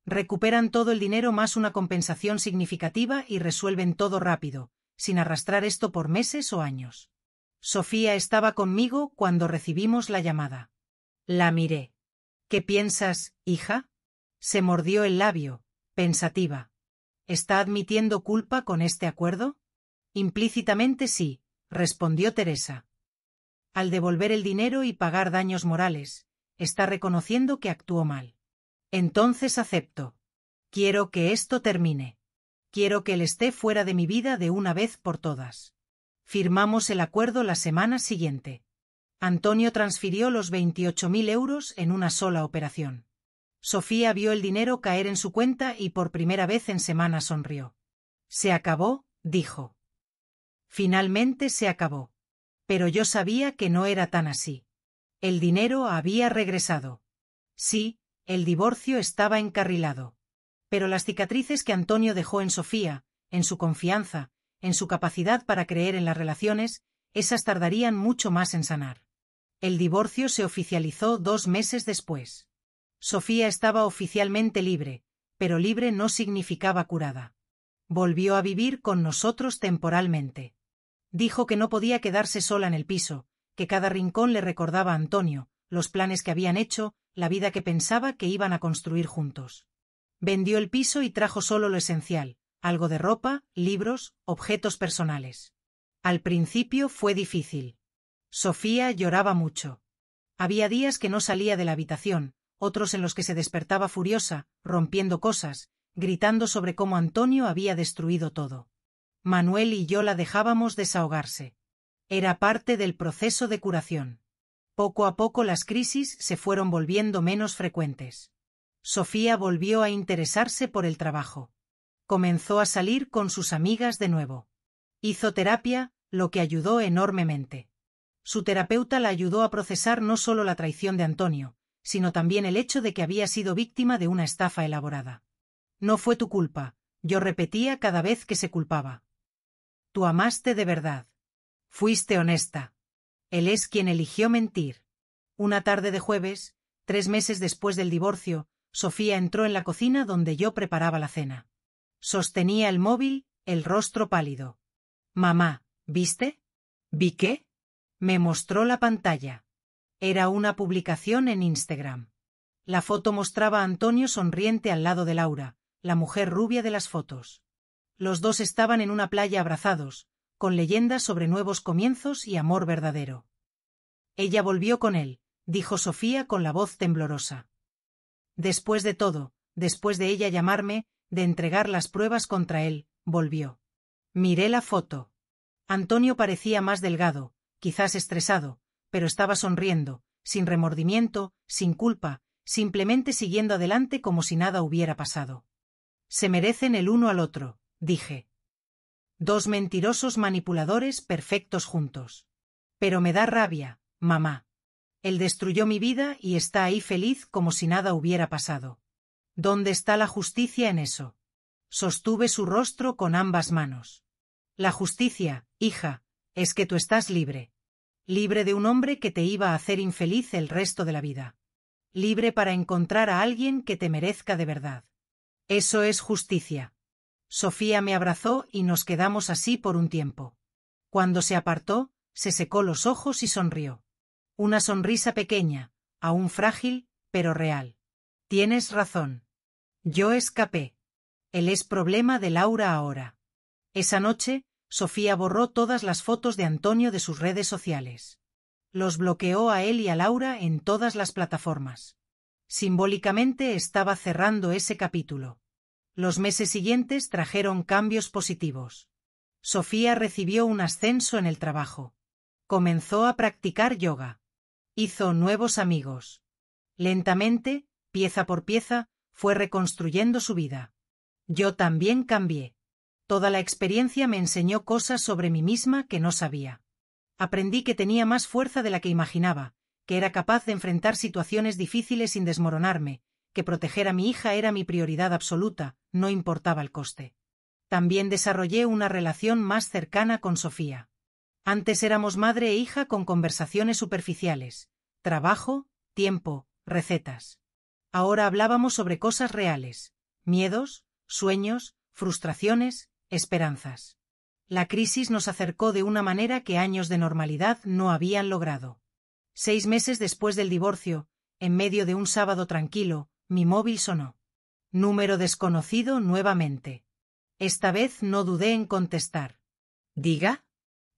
Speaker 1: Recuperan todo el dinero más una compensación significativa y resuelven todo rápido, sin arrastrar esto por meses o años. Sofía estaba conmigo cuando recibimos la llamada. La miré. ¿Qué piensas, hija? Se mordió el labio, pensativa. ¿Está admitiendo culpa con este acuerdo? Implícitamente sí, respondió Teresa. Al devolver el dinero y pagar daños morales, está reconociendo que actuó mal. Entonces acepto. Quiero que esto termine. Quiero que él esté fuera de mi vida de una vez por todas. Firmamos el acuerdo la semana siguiente. Antonio transfirió los 28.000 euros en una sola operación. Sofía vio el dinero caer en su cuenta y por primera vez en semanas sonrió. Se acabó, dijo. Finalmente se acabó. Pero yo sabía que no era tan así. El dinero había regresado. Sí, el divorcio estaba encarrilado. Pero las cicatrices que Antonio dejó en Sofía, en su confianza, en su capacidad para creer en las relaciones, esas tardarían mucho más en sanar. El divorcio se oficializó 2 meses después. Sofía estaba oficialmente libre, pero libre no significaba curada. Volvió a vivir con nosotros temporalmente. Dijo que no podía quedarse sola en el piso, que cada rincón le recordaba a Antonio, los planes que habían hecho, la vida que pensaba que iban a construir juntos. Vendió el piso y trajo solo lo esencial, algo de ropa, libros, objetos personales. Al principio fue difícil. Sofía lloraba mucho. Había días que no salía de la habitación, otros en los que se despertaba furiosa, rompiendo cosas, gritando sobre cómo Antonio había destruido todo. Manuel y yo la dejábamos desahogarse. Era parte del proceso de curación. Poco a poco las crisis se fueron volviendo menos frecuentes. Sofía volvió a interesarse por el trabajo. Comenzó a salir con sus amigas de nuevo. Hizo terapia, lo que ayudó enormemente. Su terapeuta la ayudó a procesar no solo la traición de Antonio, sino también el hecho de que había sido víctima de una estafa elaborada. No fue tu culpa, yo repetía cada vez que se culpaba. Tú amaste de verdad. Fuiste honesta. Él es quien eligió mentir. Una tarde de jueves, 3 meses después del divorcio, Sofía entró en la cocina donde yo preparaba la cena. Sostenía el móvil, el rostro pálido. Mamá, ¿viste? ¿Vi qué? Me mostró la pantalla. Era una publicación en Instagram. La foto mostraba a Antonio sonriente al lado de Laura, la mujer rubia de las fotos. Los dos estaban en una playa abrazados, con leyendas sobre nuevos comienzos y amor verdadero. Ella volvió con él, dijo Sofía con la voz temblorosa. Después de todo, después de ella llamarme, de entregar las pruebas contra él, volvió. Miré la foto. Antonio parecía más delgado, quizás estresado, pero estaba sonriendo, sin remordimiento, sin culpa, simplemente siguiendo adelante como si nada hubiera pasado. Se merecen el uno al otro, dije. 2 mentirosos manipuladores perfectos juntos. Pero me da rabia, mamá. Él destruyó mi vida y está ahí feliz como si nada hubiera pasado. ¿Dónde está la justicia en eso? Sostuve su rostro con ambas manos. La justicia, hija, es que tú estás libre. Libre de un hombre que te iba a hacer infeliz el resto de la vida. Libre para encontrar a alguien que te merezca de verdad. Eso es justicia. Sofía me abrazó y nos quedamos así por un tiempo. Cuando se apartó, se secó los ojos y sonrió. Una sonrisa pequeña, aún frágil, pero real. Tienes razón. Yo escapé. Él es problema de Laura ahora. Esa noche, Sofía borró todas las fotos de Antonio de sus redes sociales. Los bloqueó a él y a Laura en todas las plataformas. Simbólicamente estaba cerrando ese capítulo. Los meses siguientes trajeron cambios positivos. Sofía recibió un ascenso en el trabajo. Comenzó a practicar yoga. Hizo nuevos amigos. Lentamente, pieza por pieza, fue reconstruyendo su vida. Yo también cambié. Toda la experiencia me enseñó cosas sobre mí misma que no sabía. Aprendí que tenía más fuerza de la que imaginaba, que era capaz de enfrentar situaciones difíciles sin desmoronarme, que proteger a mi hija era mi prioridad absoluta, no importaba el coste. También desarrollé una relación más cercana con Sofía. Antes éramos madre e hija con conversaciones superficiales, trabajo, tiempo, recetas. Ahora hablábamos sobre cosas reales, miedos, sueños, frustraciones, esperanzas. La crisis nos acercó de una manera que años de normalidad no habían logrado. 6 meses después del divorcio, en medio de un sábado tranquilo, mi móvil sonó. Número desconocido nuevamente. Esta vez no dudé en contestar. ¿Diga?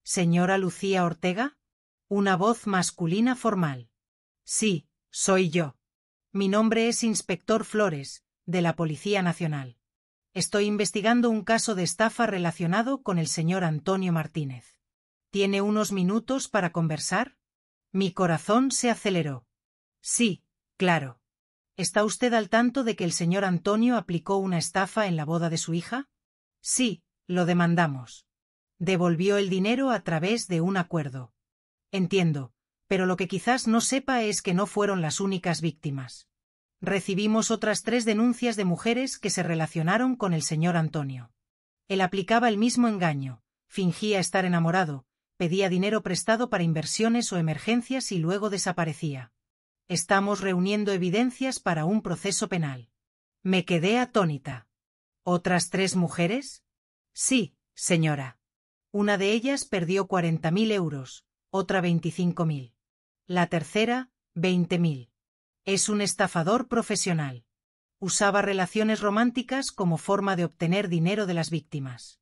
Speaker 1: ¿Señora Lucía Ortega? Una voz masculina formal. Sí, soy yo. Mi nombre es Inspector Flores, de la Policía Nacional. Estoy investigando un caso de estafa relacionado con el señor Antonio Martínez. ¿Tiene unos minutos para conversar? Mi corazón se aceleró. Sí, claro. ¿Está usted al tanto de que el señor Antonio aplicó una estafa en la boda de su hija? Sí, lo demandamos. Devolvió el dinero a través de un acuerdo. Entiendo, pero lo que quizás no sepa es que no fueron las únicas víctimas. Recibimos otras 3 denuncias de mujeres que se relacionaron con el señor Antonio. Él aplicaba el mismo engaño, fingía estar enamorado, pedía dinero prestado para inversiones o emergencias y luego desaparecía. Estamos reuniendo evidencias para un proceso penal. Me quedé atónita. ¿Otras 3 mujeres? Sí, señora. Una de ellas perdió 40.000 euros, otra 25.000. La tercera, 20.000. Es un estafador profesional. Usaba relaciones románticas como forma de obtener dinero de las víctimas.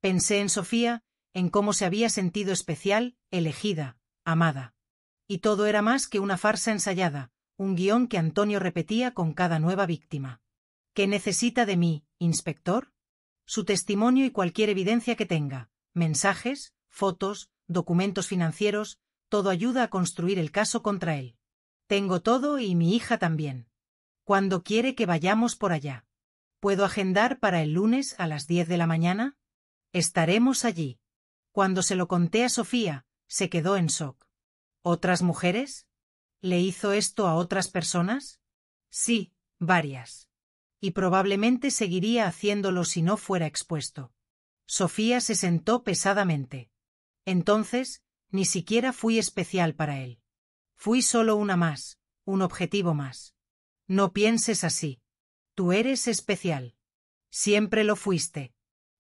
Speaker 1: Pensé en Sofía, en cómo se había sentido especial, elegida, amada. Y todo era más que una farsa ensayada, un guión que Antonio repetía con cada nueva víctima. ¿Qué necesita de mí, inspector? Su testimonio y cualquier evidencia que tenga, mensajes, fotos, documentos financieros, todo ayuda a construir el caso contra él. Tengo todo y mi hija también. ¿Cuándo quiere que vayamos por allá? ¿Puedo agendar para el lunes a las 10 de la mañana? Estaremos allí. Cuando se lo conté a Sofía, se quedó en shock. ¿Otras mujeres? ¿Le hizo esto a otras personas? Sí, varias. Y probablemente seguiría haciéndolo si no fuera expuesto. Sofía se sentó pesadamente. Entonces, ni siquiera fui especial para él. Fui solo una más, un objetivo más. No pienses así. Tú eres especial. Siempre lo fuiste.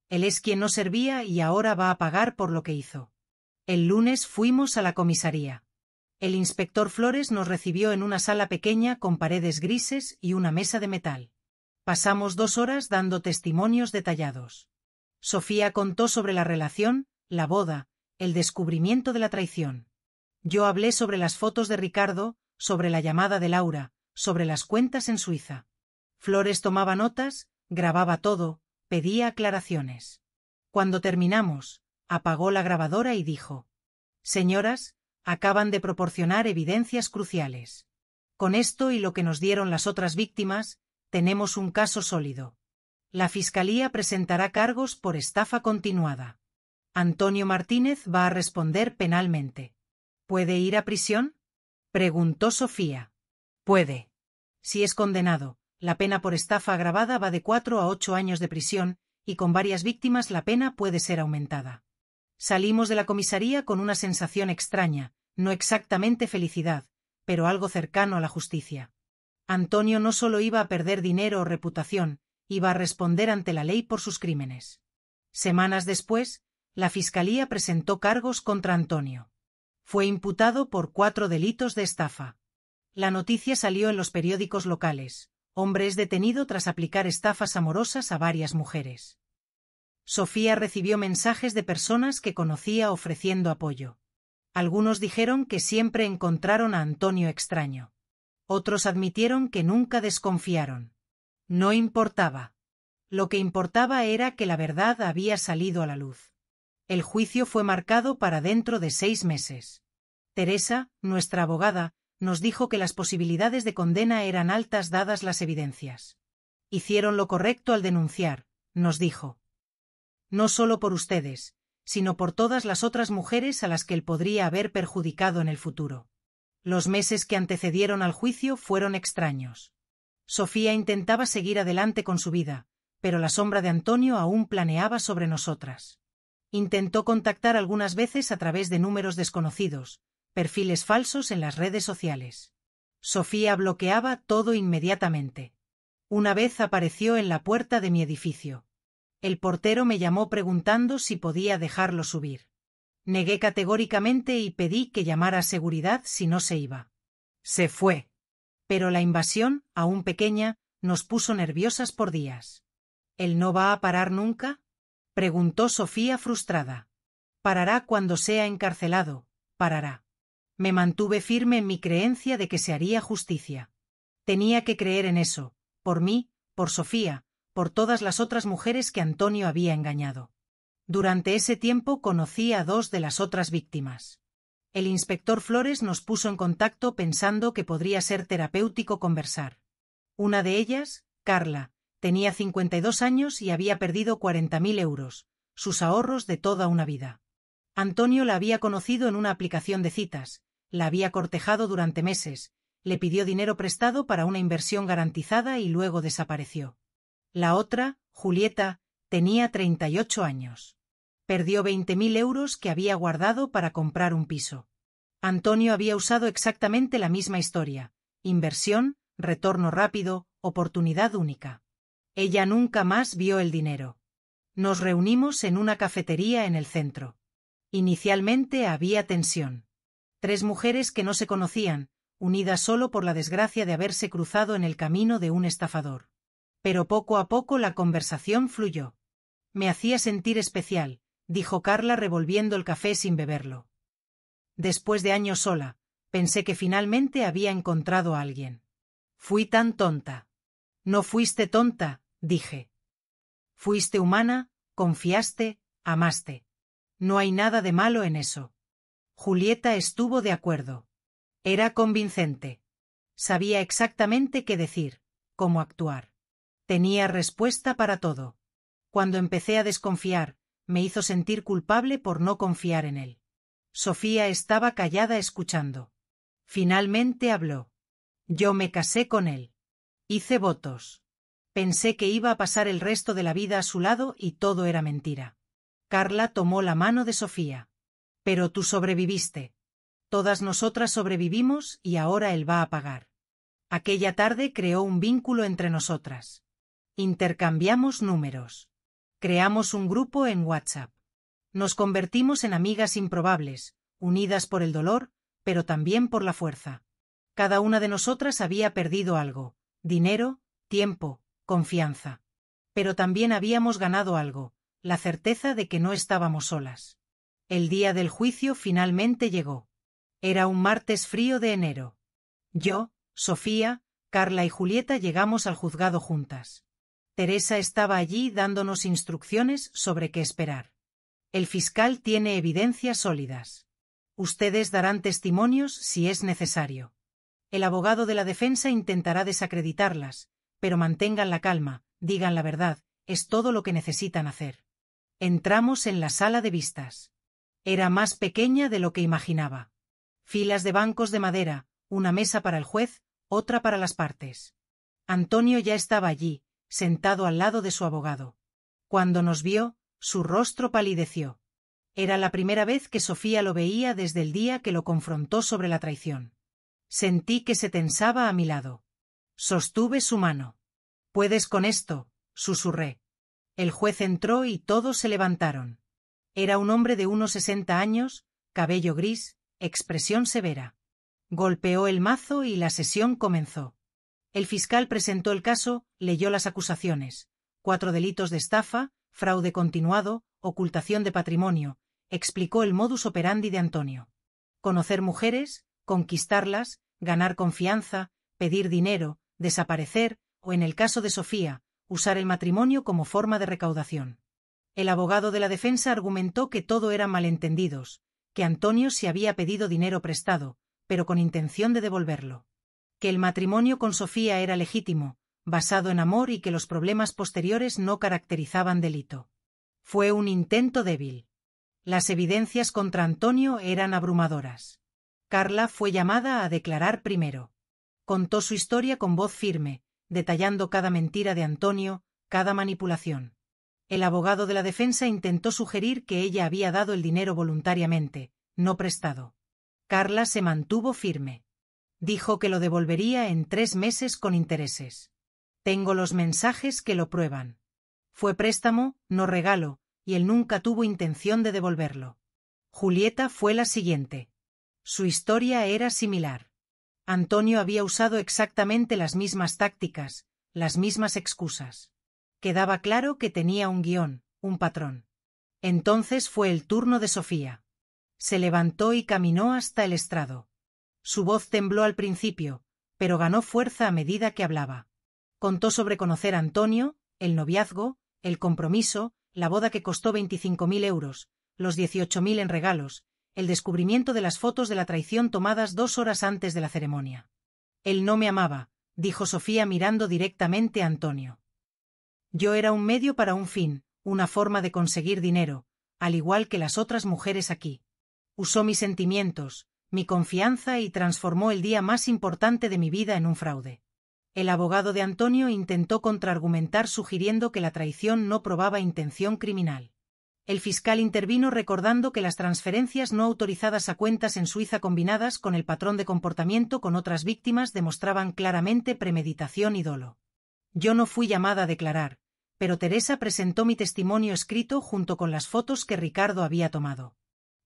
Speaker 1: Él es quien no servía y ahora va a pagar por lo que hizo. El lunes fuimos a la comisaría. El inspector Flores nos recibió en una sala pequeña con paredes grises y una mesa de metal. Pasamos 2 horas dando testimonios detallados. Sofía contó sobre la relación, la boda, el descubrimiento de la traición. Yo hablé sobre las fotos de Ricardo, sobre la llamada de Laura, sobre las cuentas en Suiza. Flores tomaba notas, grababa todo, pedía aclaraciones. Cuando terminamos, apagó la grabadora y dijo: Señoras, acaban de proporcionar evidencias cruciales. Con esto y lo que nos dieron las otras víctimas, tenemos un caso sólido. La Fiscalía presentará cargos por estafa continuada. Antonio Martínez va a responder penalmente. ¿Puede ir a prisión? Preguntó Sofía. Puede. Si es condenado, la pena por estafa agravada va de 4 a 8 años de prisión, y con varias víctimas la pena puede ser aumentada. Salimos de la comisaría con una sensación extraña, no exactamente felicidad, pero algo cercano a la justicia. Antonio no solo iba a perder dinero o reputación, iba a responder ante la ley por sus crímenes. Semanas después, la Fiscalía presentó cargos contra Antonio. Fue imputado por 4 delitos de estafa. La noticia salió en los periódicos locales. Hombre es detenido tras aplicar estafas amorosas a varias mujeres. Sofía recibió mensajes de personas que conocía ofreciendo apoyo. Algunos dijeron que siempre encontraron a Antonio extraño. Otros admitieron que nunca desconfiaron. No importaba. Lo que importaba era que la verdad había salido a la luz. El juicio fue marcado para dentro de 6 meses. Teresa, nuestra abogada, nos dijo que las posibilidades de condena eran altas dadas las evidencias. Hicieron lo correcto al denunciar, nos dijo. No solo por ustedes, sino por todas las otras mujeres a las que él podría haber perjudicado en el futuro. Los meses que antecedieron al juicio fueron extraños. Sofía intentaba seguir adelante con su vida, pero la sombra de Antonio aún planeaba sobre nosotras. Intentó contactar algunas veces a través de números desconocidos, perfiles falsos en las redes sociales. Sofía bloqueaba todo inmediatamente. Una vez apareció en la puerta de mi edificio. El portero me llamó preguntando si podía dejarlo subir. Negué categóricamente y pedí que llamara a seguridad si no se iba. Se fue. Pero la invasión, aún pequeña, nos puso nerviosas por días. ¿Él no va a parar nunca?, preguntó Sofía frustrada. Parará cuando sea encarcelado, parará. Me mantuve firme en mi creencia de que se haría justicia. Tenía que creer en eso, por mí, por Sofía, por todas las otras mujeres que Antonio había engañado. Durante ese tiempo conocí a 2 de las otras víctimas. El inspector Flores nos puso en contacto pensando que podría ser terapéutico conversar. Una de ellas, Carla, tenía 52 años y había perdido 40.000 euros, sus ahorros de toda una vida. Antonio la había conocido en una aplicación de citas, la había cortejado durante meses, le pidió dinero prestado para una inversión garantizada y luego desapareció. La otra, Julieta, tenía 38 años. Perdió 20.000 euros que había guardado para comprar un piso. Antonio había usado exactamente la misma historia: inversión, retorno rápido, oportunidad única. Ella nunca más vio el dinero. Nos reunimos en una cafetería en el centro. Inicialmente había tensión. 3 mujeres que no se conocían, unidas solo por la desgracia de haberse cruzado en el camino de un estafador. Pero poco a poco la conversación fluyó. Me hacía sentir especial, dijo Carla revolviendo el café sin beberlo. Después de años sola, pensé que finalmente había encontrado a alguien. Fui tan tonta. No fuiste tonta, dije. Fuiste humana, confiaste, amaste. No hay nada de malo en eso. Julieta estuvo de acuerdo. Era convincente. Sabía exactamente qué decir, cómo actuar. Tenía respuesta para todo. Cuando empecé a desconfiar, me hizo sentir culpable por no confiar en él. Sofía estaba callada escuchando. Finalmente habló. Yo me casé con él. Hice votos. Pensé que iba a pasar el resto de la vida a su lado y todo era mentira. Carla tomó la mano de Sofía. Pero tú sobreviviste. Todas nosotras sobrevivimos y ahora él va a pagar. Aquella tarde creó un vínculo entre nosotras. Intercambiamos números. Creamos un grupo en WhatsApp. Nos convertimos en amigas improbables, unidas por el dolor, pero también por la fuerza. Cada una de nosotras había perdido algo: dinero, tiempo, confianza. Pero también habíamos ganado algo: la certeza de que no estábamos solas. El día del juicio finalmente llegó. Era un martes frío de enero. Yo, Sofía, Carla y Julieta llegamos al juzgado juntas. Teresa estaba allí dándonos instrucciones sobre qué esperar. El fiscal tiene evidencias sólidas. Ustedes darán testimonios si es necesario. El abogado de la defensa intentará desacreditarlas, pero mantengan la calma, digan la verdad, es todo lo que necesitan hacer. Entramos en la sala de vistas. Era más pequeña de lo que imaginaba. Filas de bancos de madera, una mesa para el juez, otra para las partes. Antonio ya estaba allí, sentado al lado de su abogado. Cuando nos vio, su rostro palideció. Era la primera vez que Sofía lo veía desde el día que lo confrontó sobre la traición. Sentí que se tensaba a mi lado. Sostuve su mano. «Puedes con esto», susurré. El juez entró y todos se levantaron. Era un hombre de unos 60 años, cabello gris, expresión severa. Golpeó el mazo y la sesión comenzó. El fiscal presentó el caso, leyó las acusaciones: 4 delitos de estafa, fraude continuado, ocultación de patrimonio. Explicó el modus operandi de Antonio: conocer mujeres, conquistarlas, ganar confianza, pedir dinero, desaparecer, o en el caso de Sofía, usar el matrimonio como forma de recaudación. El abogado de la defensa argumentó que todo eran malentendidos, que Antonio se había pedido dinero prestado, pero con intención de devolverlo. Que el matrimonio con Sofía era legítimo, basado en amor, y que los problemas posteriores no caracterizaban delito. Fue un intento débil. Las evidencias contra Antonio eran abrumadoras. Carla fue llamada a declarar primero. Contó su historia con voz firme, detallando cada mentira de Antonio, cada manipulación. El abogado de la defensa intentó sugerir que ella había dado el dinero voluntariamente, no prestado. Carla se mantuvo firme. Dijo que lo devolvería en 3 meses con intereses. Tengo los mensajes que lo prueban. Fue préstamo, no regalo, y él nunca tuvo intención de devolverlo. Julieta fue la siguiente. Su historia era similar. Antonio había usado exactamente las mismas tácticas, las mismas excusas. Quedaba claro que tenía un guión, un patrón. Entonces fue el turno de Sofía. Se levantó y caminó hasta el estrado. Su voz tembló al principio, pero ganó fuerza a medida que hablaba. Contó sobre conocer a Antonio, el noviazgo, el compromiso, la boda que costó 25.000 euros, los 18.000 en regalos, el descubrimiento de las fotos de la traición tomadas 2 horas antes de la ceremonia. Él no me amaba, dijo Sofía mirando directamente a Antonio. Yo era un medio para un fin, una forma de conseguir dinero, al igual que las otras mujeres aquí. Usó mis sentimientos, mi confianza y transformó el día más importante de mi vida en un fraude. El abogado de Antonio intentó contraargumentar sugiriendo que la traición no probaba intención criminal. El fiscal intervino recordando que las transferencias no autorizadas a cuentas en Suiza combinadas con el patrón de comportamiento con otras víctimas demostraban claramente premeditación y dolo. Yo no fui llamada a declarar, pero Teresa presentó mi testimonio escrito junto con las fotos que Ricardo había tomado.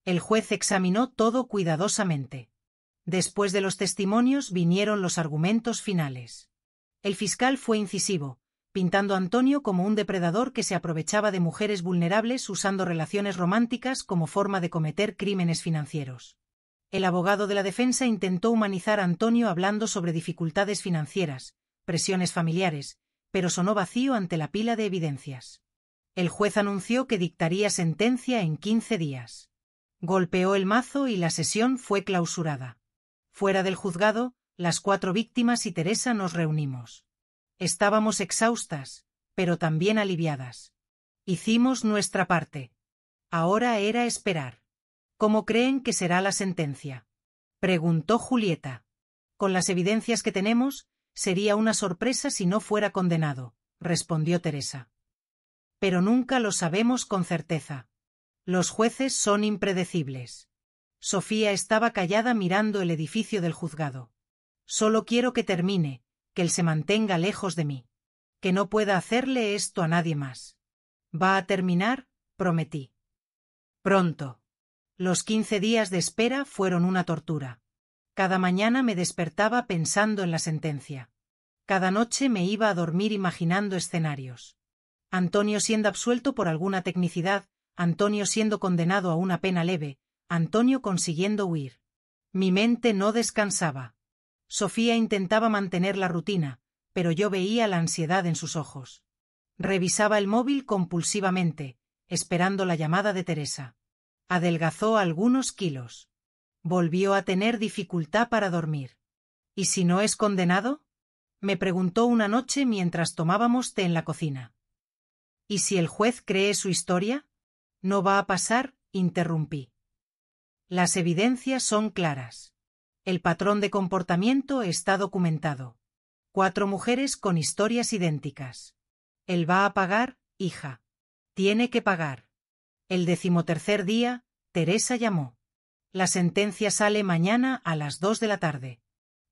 Speaker 1: El juez examinó todo cuidadosamente. Después de los testimonios vinieron los argumentos finales. El fiscal fue incisivo, pintando a Antonio como un depredador que se aprovechaba de mujeres vulnerables usando relaciones románticas como forma de cometer crímenes financieros. El abogado de la defensa intentó humanizar a Antonio hablando sobre dificultades financieras, presiones familiares, pero sonó vacío ante la pila de evidencias. El juez anunció que dictaría sentencia en 15 días. Golpeó el mazo y la sesión fue clausurada. Fuera del juzgado, las 4 víctimas y Teresa nos reunimos. Estábamos exhaustas, pero también aliviadas. Hicimos nuestra parte. Ahora era esperar. ¿Cómo creen que será la sentencia?, preguntó Julieta. Con las evidencias que tenemos, sería una sorpresa si no fuera condenado, respondió Teresa. Pero nunca lo sabemos con certeza. Los jueces son impredecibles. Sofía estaba callada mirando el edificio del juzgado. Solo quiero que termine, que él se mantenga lejos de mí. Que no pueda hacerle esto a nadie más. Va a terminar, prometí. Pronto. Los 15 días de espera fueron una tortura. Cada mañana me despertaba pensando en la sentencia. Cada noche me iba a dormir imaginando escenarios. Antonio siendo absuelto por alguna tecnicidad, Antonio siendo condenado a una pena leve, Antonio consiguiendo huir. Mi mente no descansaba. Sofía intentaba mantener la rutina, pero yo veía la ansiedad en sus ojos. Revisaba el móvil compulsivamente, esperando la llamada de Teresa. Adelgazó algunos kilos. Volvió a tener dificultad para dormir. ¿Y si no es condenado?, me preguntó una noche mientras tomábamos té en la cocina. ¿Y si el juez cree su historia? No va a pasar, interrumpí. Las evidencias son claras. El patrón de comportamiento está documentado. 4 mujeres con historias idénticas. Él va a pagar, hija. Tiene que pagar. El 13º día, Teresa llamó. La sentencia sale mañana a las 2 de la tarde.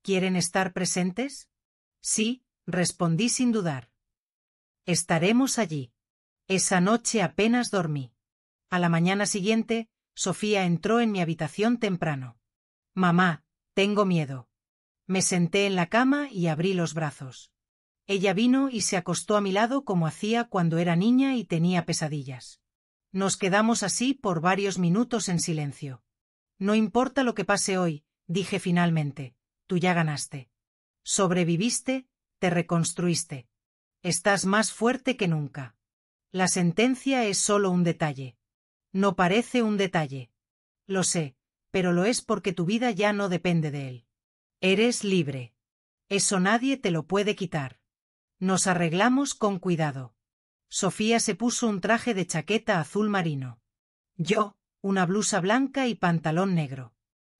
Speaker 1: ¿Quieren estar presentes? Sí, respondí sin dudar. Estaremos allí. Esa noche apenas dormí. A la mañana siguiente, Sofía entró en mi habitación temprano. Mamá, tengo miedo. Me senté en la cama y abrí los brazos. Ella vino y se acostó a mi lado como hacía cuando era niña y tenía pesadillas. Nos quedamos así por varios minutos en silencio. No importa lo que pase hoy, dije finalmente, tú ya ganaste. Sobreviviste, te reconstruiste. Estás más fuerte que nunca. La sentencia es solo un detalle. No parece un detalle. Lo sé, pero lo es porque tu vida ya no depende de él. Eres libre. Eso nadie te lo puede quitar. Nos arreglamos con cuidado. Sofía se puso un traje de chaqueta azul marino. Yo, una blusa blanca y pantalón negro.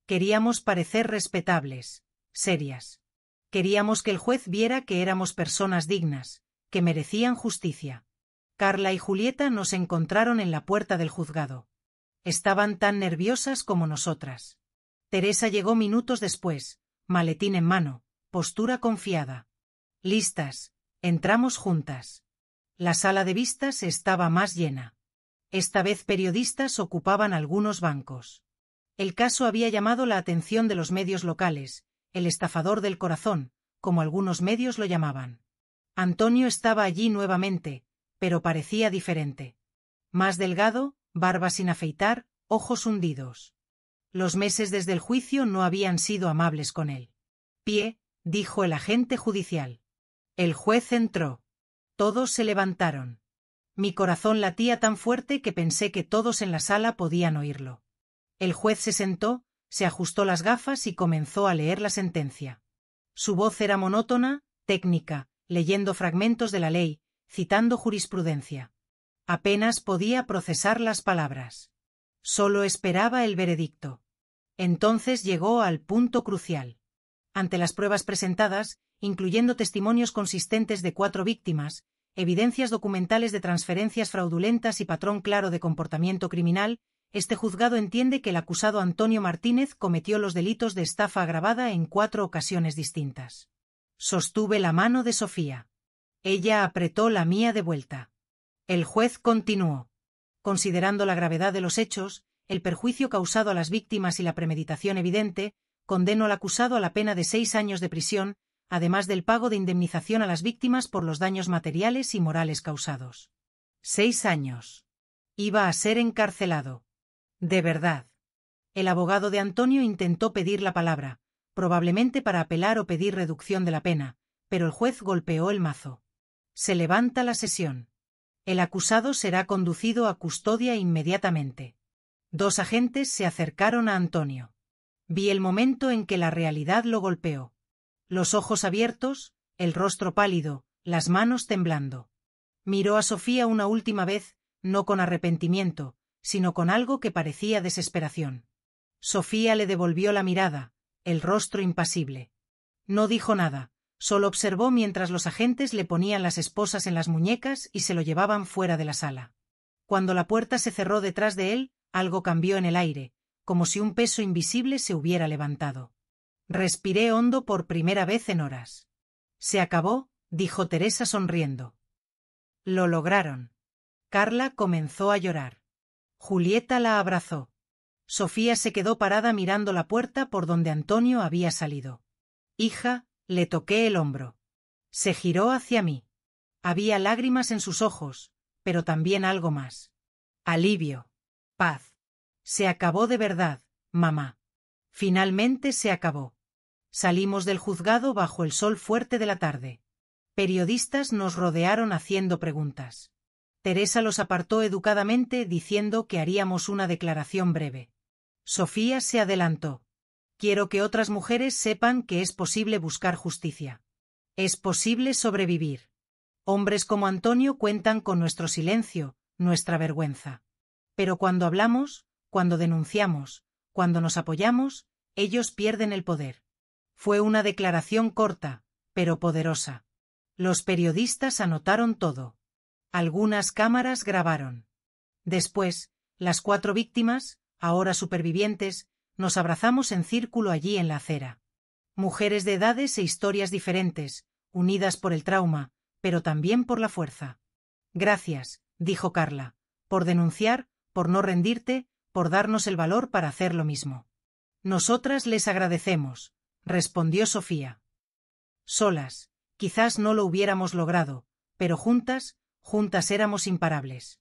Speaker 1: Queríamos parecer respetables, serias. Queríamos que el juez viera que éramos personas dignas, que merecían justicia. Carla y Julieta nos encontraron en la puerta del juzgado. Estaban tan nerviosas como nosotras. Teresa llegó minutos después, maletín en mano, postura confiada. Listas, entramos juntas. La sala de vistas estaba más llena. Esta vez periodistas ocupaban algunos bancos. El caso había llamado la atención de los medios locales, el estafador del corazón, como algunos medios lo llamaban. Antonio estaba allí nuevamente, pero parecía diferente. Más delgado, barba sin afeitar, ojos hundidos. Los meses desde el juicio no habían sido amables con él. Pie, dijo el agente judicial. El juez entró. Todos se levantaron. Mi corazón latía tan fuerte que pensé que todos en la sala podían oírlo. El juez se sentó, se ajustó las gafas y comenzó a leer la sentencia. Su voz era monótona, técnica, leyendo fragmentos de la ley, citando jurisprudencia. Apenas podía procesar las palabras. Solo esperaba el veredicto. Entonces llegó al punto crucial. Ante las pruebas presentadas, incluyendo testimonios consistentes de 4 víctimas, evidencias documentales de transferencias fraudulentas y patrón claro de comportamiento criminal, este juzgado entiende que el acusado Antonio Martínez cometió los delitos de estafa agravada en 4 ocasiones distintas. Sostuve la mano de Sofía. Ella apretó la mía de vuelta. El juez continuó. Considerando la gravedad de los hechos, el perjuicio causado a las víctimas y la premeditación evidente, condeno al acusado a la pena de 6 años de prisión, además del pago de indemnización a las víctimas por los daños materiales y morales causados. 6 años. Iba a ser encarcelado. De verdad. El abogado de Antonio intentó pedir la palabra, probablemente para apelar o pedir reducción de la pena, pero el juez golpeó el mazo. Se levanta la sesión. El acusado será conducido a custodia inmediatamente. 2 agentes se acercaron a Antonio. Vi el momento en que la realidad lo golpeó. Los ojos abiertos, el rostro pálido, las manos temblando. Miró a Sofía una última vez, no con arrepentimiento, sino con algo que parecía desesperación. Sofía le devolvió la mirada, el rostro impasible. No dijo nada, solo observó mientras los agentes le ponían las esposas en las muñecas y se lo llevaban fuera de la sala. Cuando la puerta se cerró detrás de él, algo cambió en el aire, como si un peso invisible se hubiera levantado. Respiré hondo por primera vez en horas. Se acabó, dijo Teresa sonriendo. Lo lograron. Carla comenzó a llorar. Julieta la abrazó. Sofía se quedó parada mirando la puerta por donde Antonio había salido. Hija, le toqué el hombro. Se giró hacia mí. Había lágrimas en sus ojos, pero también algo más. Alivio. Paz. Se acabó de verdad, mamá. Finalmente se acabó. Salimos del juzgado bajo el sol fuerte de la tarde. Periodistas nos rodearon haciendo preguntas. Teresa los apartó educadamente diciendo que haríamos una declaración breve. Sofía se adelantó. Quiero que otras mujeres sepan que es posible buscar justicia. Es posible sobrevivir. Hombres como Antonio cuentan con nuestro silencio, nuestra vergüenza. Pero cuando hablamos, cuando denunciamos, cuando nos apoyamos, ellos pierden el poder. Fue una declaración corta, pero poderosa. Los periodistas anotaron todo. Algunas cámaras grabaron. Después, las 4 víctimas, ahora supervivientes, nos abrazamos en círculo allí en la acera. Mujeres de edades e historias diferentes, unidas por el trauma, pero también por la fuerza. Gracias, dijo Carla, por denunciar, por no rendirte, por darnos el valor para hacer lo mismo. Nosotras les agradecemos, respondió Sofía. Solas, quizás no lo hubiéramos logrado, pero juntas éramos imparables.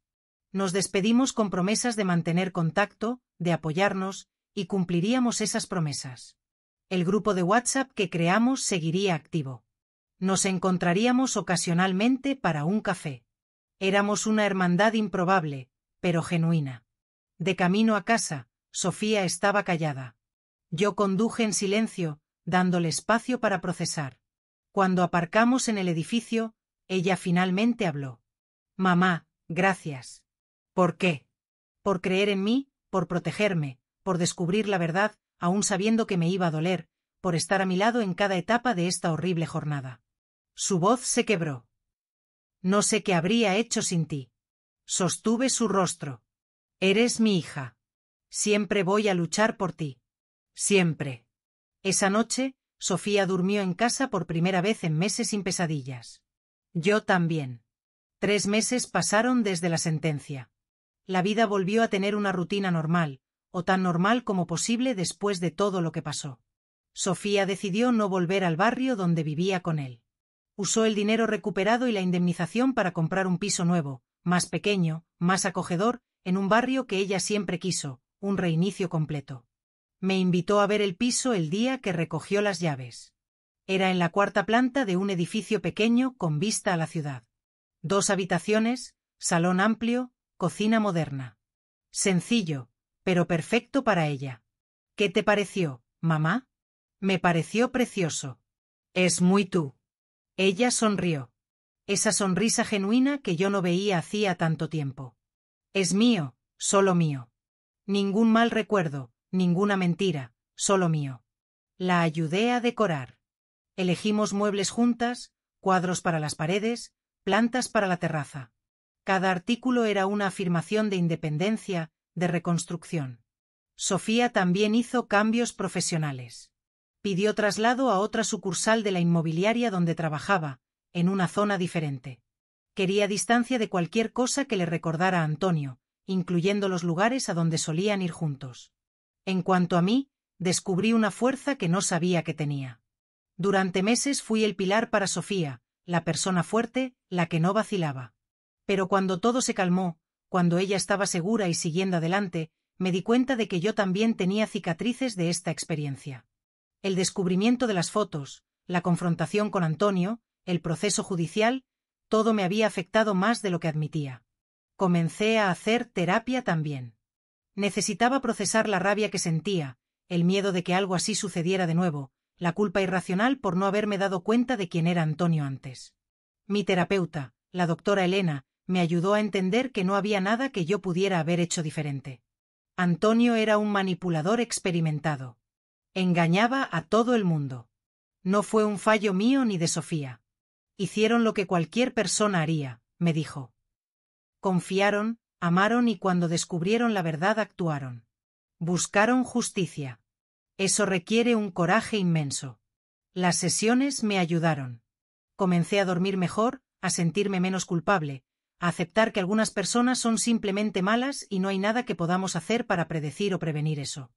Speaker 1: Nos despedimos con promesas de mantener contacto, de apoyarnos, y cumpliríamos esas promesas. El grupo de WhatsApp que creamos seguiría activo. Nos encontraríamos ocasionalmente para un café. Éramos una hermandad improbable, pero genuina. De camino a casa, Sofía estaba callada. Yo conduje en silencio, dándole espacio para procesar. Cuando aparcamos en el edificio, ella finalmente habló. Mamá, gracias. ¿Por qué? Por creer en mí, por protegerme, por descubrir la verdad, aún sabiendo que me iba a doler, por estar a mi lado en cada etapa de esta horrible jornada. Su voz se quebró. No sé qué habría hecho sin ti. Sostuve su rostro. Eres mi hija. Siempre voy a luchar por ti. Siempre. Esa noche, Sofía durmió en casa por primera vez en meses sin pesadillas. Yo también. 3 meses pasaron desde la sentencia. La vida volvió a tener una rutina normal, o tan normal como posible después de todo lo que pasó. Sofía decidió no volver al barrio donde vivía con él. Usó el dinero recuperado y la indemnización para comprar un piso nuevo, más pequeño, más acogedor, en un barrio que ella siempre quiso, un reinicio completo. Me invitó a ver el piso el día que recogió las llaves. Era en la 4ª planta de un edificio pequeño con vista a la ciudad. 2 habitaciones, salón amplio, cocina moderna. Sencillo, pero perfecto para ella. ¿Qué te pareció, mamá? Me pareció precioso. Es muy tú. Ella sonrió. Esa sonrisa genuina que yo no veía hacía tanto tiempo. Es mío, solo mío. Ningún mal recuerdo, ninguna mentira, solo mío. La ayudé a decorar. Elegimos muebles juntas, cuadros para las paredes, plantas para la terraza. Cada artículo era una afirmación de independencia, de reconstrucción. Sofía también hizo cambios profesionales. Pidió traslado a otra sucursal de la inmobiliaria donde trabajaba, en una zona diferente. Quería distancia de cualquier cosa que le recordara a Antonio, incluyendo los lugares a donde solían ir juntos. En cuanto a mí, descubrí una fuerza que no sabía que tenía. Durante meses fui el pilar para Sofía, la persona fuerte, la que no vacilaba. Pero cuando todo se calmó, cuando ella estaba segura y siguiendo adelante, me di cuenta de que yo también tenía cicatrices de esta experiencia. El descubrimiento de las fotos, la confrontación con Antonio, el proceso judicial, todo me había afectado más de lo que admitía. Comencé a hacer terapia también. Necesitaba procesar la rabia que sentía, el miedo de que algo así sucediera de nuevo, la culpa irracional por no haberme dado cuenta de quién era Antonio antes. Mi terapeuta, la doctora Elena, me ayudó a entender que no había nada que yo pudiera haber hecho diferente. Antonio era un manipulador experimentado. Engañaba a todo el mundo. No fue un fallo mío ni de Sofía. Hicieron lo que cualquier persona haría, me dijo. Confiaron, amaron y cuando descubrieron la verdad actuaron. Buscaron justicia. Eso requiere un coraje inmenso. Las sesiones me ayudaron. Comencé a dormir mejor, a sentirme menos culpable, a aceptar que algunas personas son simplemente malas y no hay nada que podamos hacer para predecir o prevenir eso.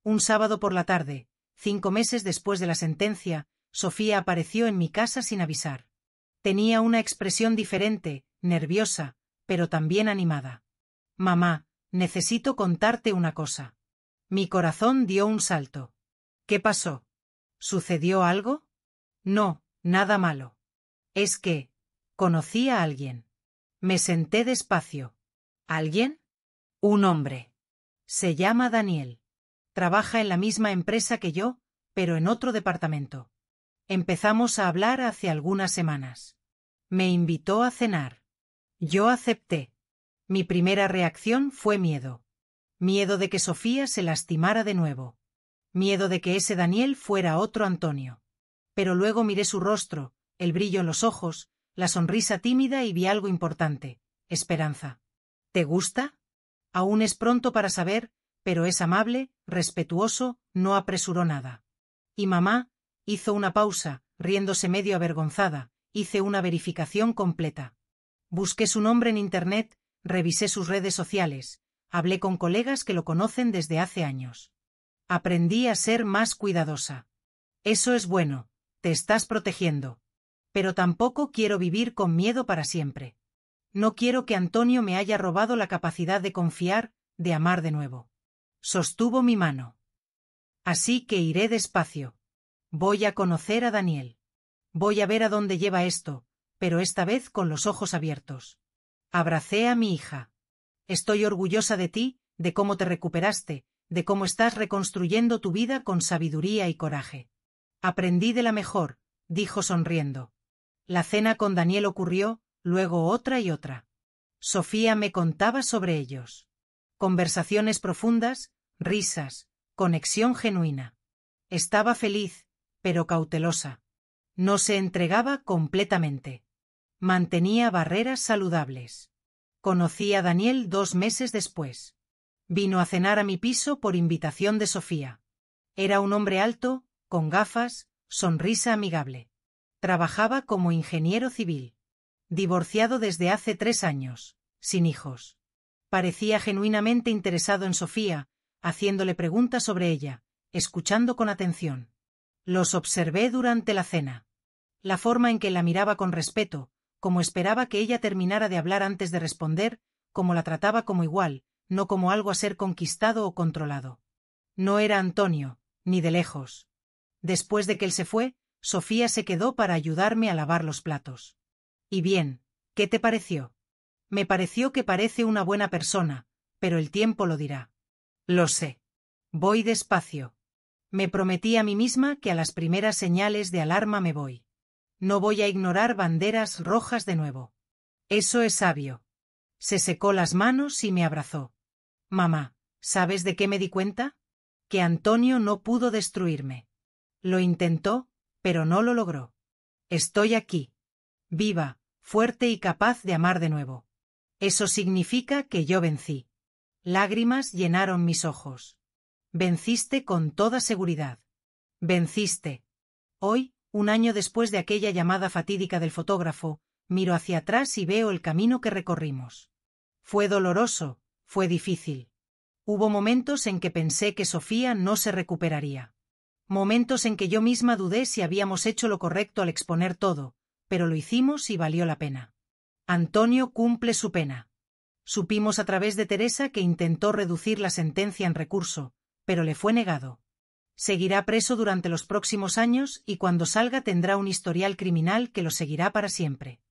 Speaker 1: Un sábado por la tarde, 5 meses después de la sentencia, Sofía apareció en mi casa sin avisar. Tenía una expresión diferente, nerviosa, pero también animada. Mamá, necesito contarte una cosa. Mi corazón dio un salto. ¿Qué pasó? ¿Sucedió algo? No, nada malo. Es que conocí a alguien. Me senté despacio. ¿Alguien? Un hombre. Se llama Daniel. Trabaja en la misma empresa que yo, pero en otro departamento. Empezamos a hablar hace algunas semanas. Me invitó a cenar. Yo acepté. Mi primera reacción fue miedo. Miedo de que Sofía se lastimara de nuevo. Miedo de que ese Daniel fuera otro Antonio. Pero luego miré su rostro, el brillo en los ojos, la sonrisa tímida y vi algo importante: esperanza. ¿Te gusta? Aún es pronto para saber, pero es amable, respetuoso, no apresuró nada. Y mamá, hizo una pausa, riéndose medio avergonzada, hice una verificación completa. Busqué su nombre en Internet, revisé sus redes sociales, hablé con colegas que lo conocen desde hace años. Aprendí a ser más cuidadosa. Eso es bueno, te estás protegiendo. Pero tampoco quiero vivir con miedo para siempre. No quiero que Antonio me haya robado la capacidad de confiar, de amar de nuevo. Sostuvo mi mano. Así que iré despacio. Voy a conocer a Daniel. Voy a ver a dónde lleva esto, pero esta vez con los ojos abiertos. Abracé a mi hija. Estoy orgullosa de ti, de cómo te recuperaste, de cómo estás reconstruyendo tu vida con sabiduría y coraje. Aprendí de la mejor, dijo sonriendo. La cena con Daniel ocurrió, luego otra y otra. Sofía me contaba sobre ellos. Conversaciones profundas, risas, conexión genuina. Estaba feliz, pero cautelosa. No se entregaba completamente. Mantenía barreras saludables. Conocí a Daniel 2 meses después. Vino a cenar a mi piso por invitación de Sofía. Era un hombre alto, con gafas, sonrisa amigable. Trabajaba como ingeniero civil. Divorciado desde hace 3 años, sin hijos. Parecía genuinamente interesado en Sofía, haciéndole preguntas sobre ella, escuchando con atención. Los observé durante la cena. La forma en que la miraba con respeto, como esperaba que ella terminara de hablar antes de responder, como la trataba como igual, no como algo a ser conquistado o controlado. No era Antonio, ni de lejos. Después de que él se fue, Sofía se quedó para ayudarme a lavar los platos. Y bien, ¿qué te pareció? Me pareció que parece una buena persona, pero el tiempo lo dirá. Lo sé. Voy despacio. Me prometí a mí misma que a las primeras señales de alarma me voy. No voy a ignorar banderas rojas de nuevo. Eso es sabio. Se secó las manos y me abrazó. Mamá, ¿sabes de qué me di cuenta? Que Antonio no pudo destruirme. Lo intentó, pero no lo logró. Estoy aquí. Viva, fuerte y capaz de amar de nuevo. Eso significa que yo vencí. Lágrimas llenaron mis ojos. Venciste con toda seguridad. Venciste. Hoy, 1 año después de aquella llamada fatídica del fotógrafo, miro hacia atrás y veo el camino que recorrimos. Fue doloroso, fue difícil. Hubo momentos en que pensé que Sofía no se recuperaría. Momentos en que yo misma dudé si habíamos hecho lo correcto al exponer todo, pero lo hicimos y valió la pena. Antonio cumple su pena. Supimos a través de Teresa que intentó reducir la sentencia en recurso, pero le fue negado. Seguirá preso durante los próximos años y cuando salga tendrá un historial criminal que lo seguirá para siempre.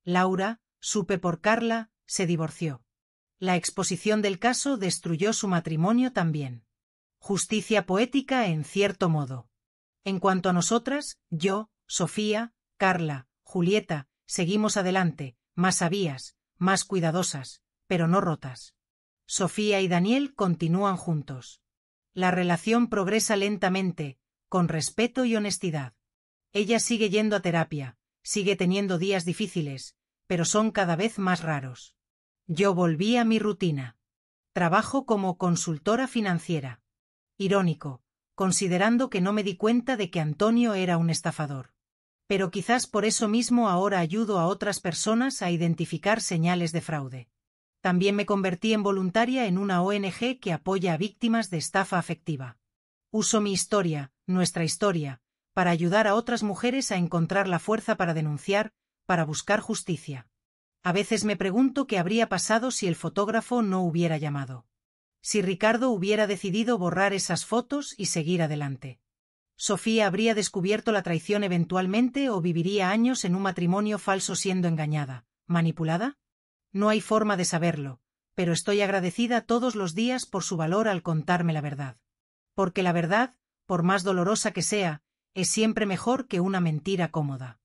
Speaker 1: Laura, supe por Carla, se divorció. La exposición del caso destruyó su matrimonio también. Justicia poética en cierto modo. En cuanto a nosotras, yo, Sofía, Carla, Julieta, seguimos adelante, más sabias, más cuidadosas, pero no rotas. Sofía y Daniel continúan juntos. La relación progresa lentamente, con respeto y honestidad. Ella sigue yendo a terapia, sigue teniendo días difíciles, pero son cada vez más raros. Yo volví a mi rutina. Trabajo como consultora financiera. Irónico, considerando que no me di cuenta de que Antonio era un estafador. Pero quizás por eso mismo ahora ayudo a otras personas a identificar señales de fraude. También me convertí en voluntaria en una ONG que apoya a víctimas de estafa afectiva. Uso mi historia, nuestra historia, para ayudar a otras mujeres a encontrar la fuerza para denunciar, para buscar justicia. A veces me pregunto qué habría pasado si el fotógrafo no hubiera llamado. Si Ricardo hubiera decidido borrar esas fotos y seguir adelante. ¿Sofía habría descubierto la traición eventualmente o viviría años en un matrimonio falso siendo engañada, manipulada? No hay forma de saberlo, pero estoy agradecida todos los días por su valor al contarme la verdad. Porque la verdad, por más dolorosa que sea, es siempre mejor que una mentira cómoda.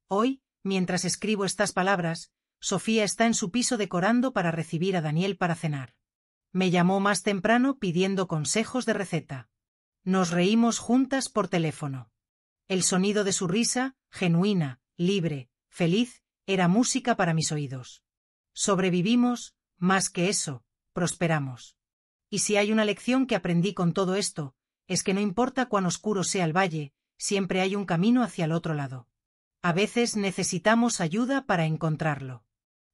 Speaker 1: Hoy, mientras escribo estas palabras, Sofía está en su piso decorando para recibir a Daniel para cenar. Me llamó más temprano pidiendo consejos de receta. Nos reímos juntas por teléfono. El sonido de su risa, genuina, libre, feliz, era música para mis oídos. Sobrevivimos, más que eso, prosperamos. Y si hay una lección que aprendí con todo esto, es que no importa cuán oscuro sea el valle, siempre hay un camino hacia el otro lado. A veces necesitamos ayuda para encontrarlo.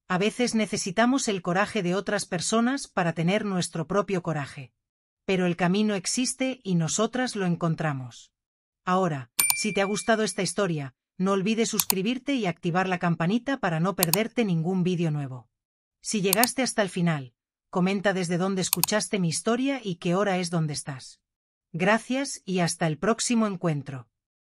Speaker 1: A veces necesitamos el coraje de otras personas para tener nuestro propio coraje. Pero el camino existe y nosotras lo encontramos. Ahora, si te ha gustado esta historia, no olvides suscribirte y activar la campanita para no perderte ningún vídeo nuevo. Si llegaste hasta el final, comenta desde dónde escuchaste mi historia y qué hora es donde estás. Gracias y hasta el próximo encuentro.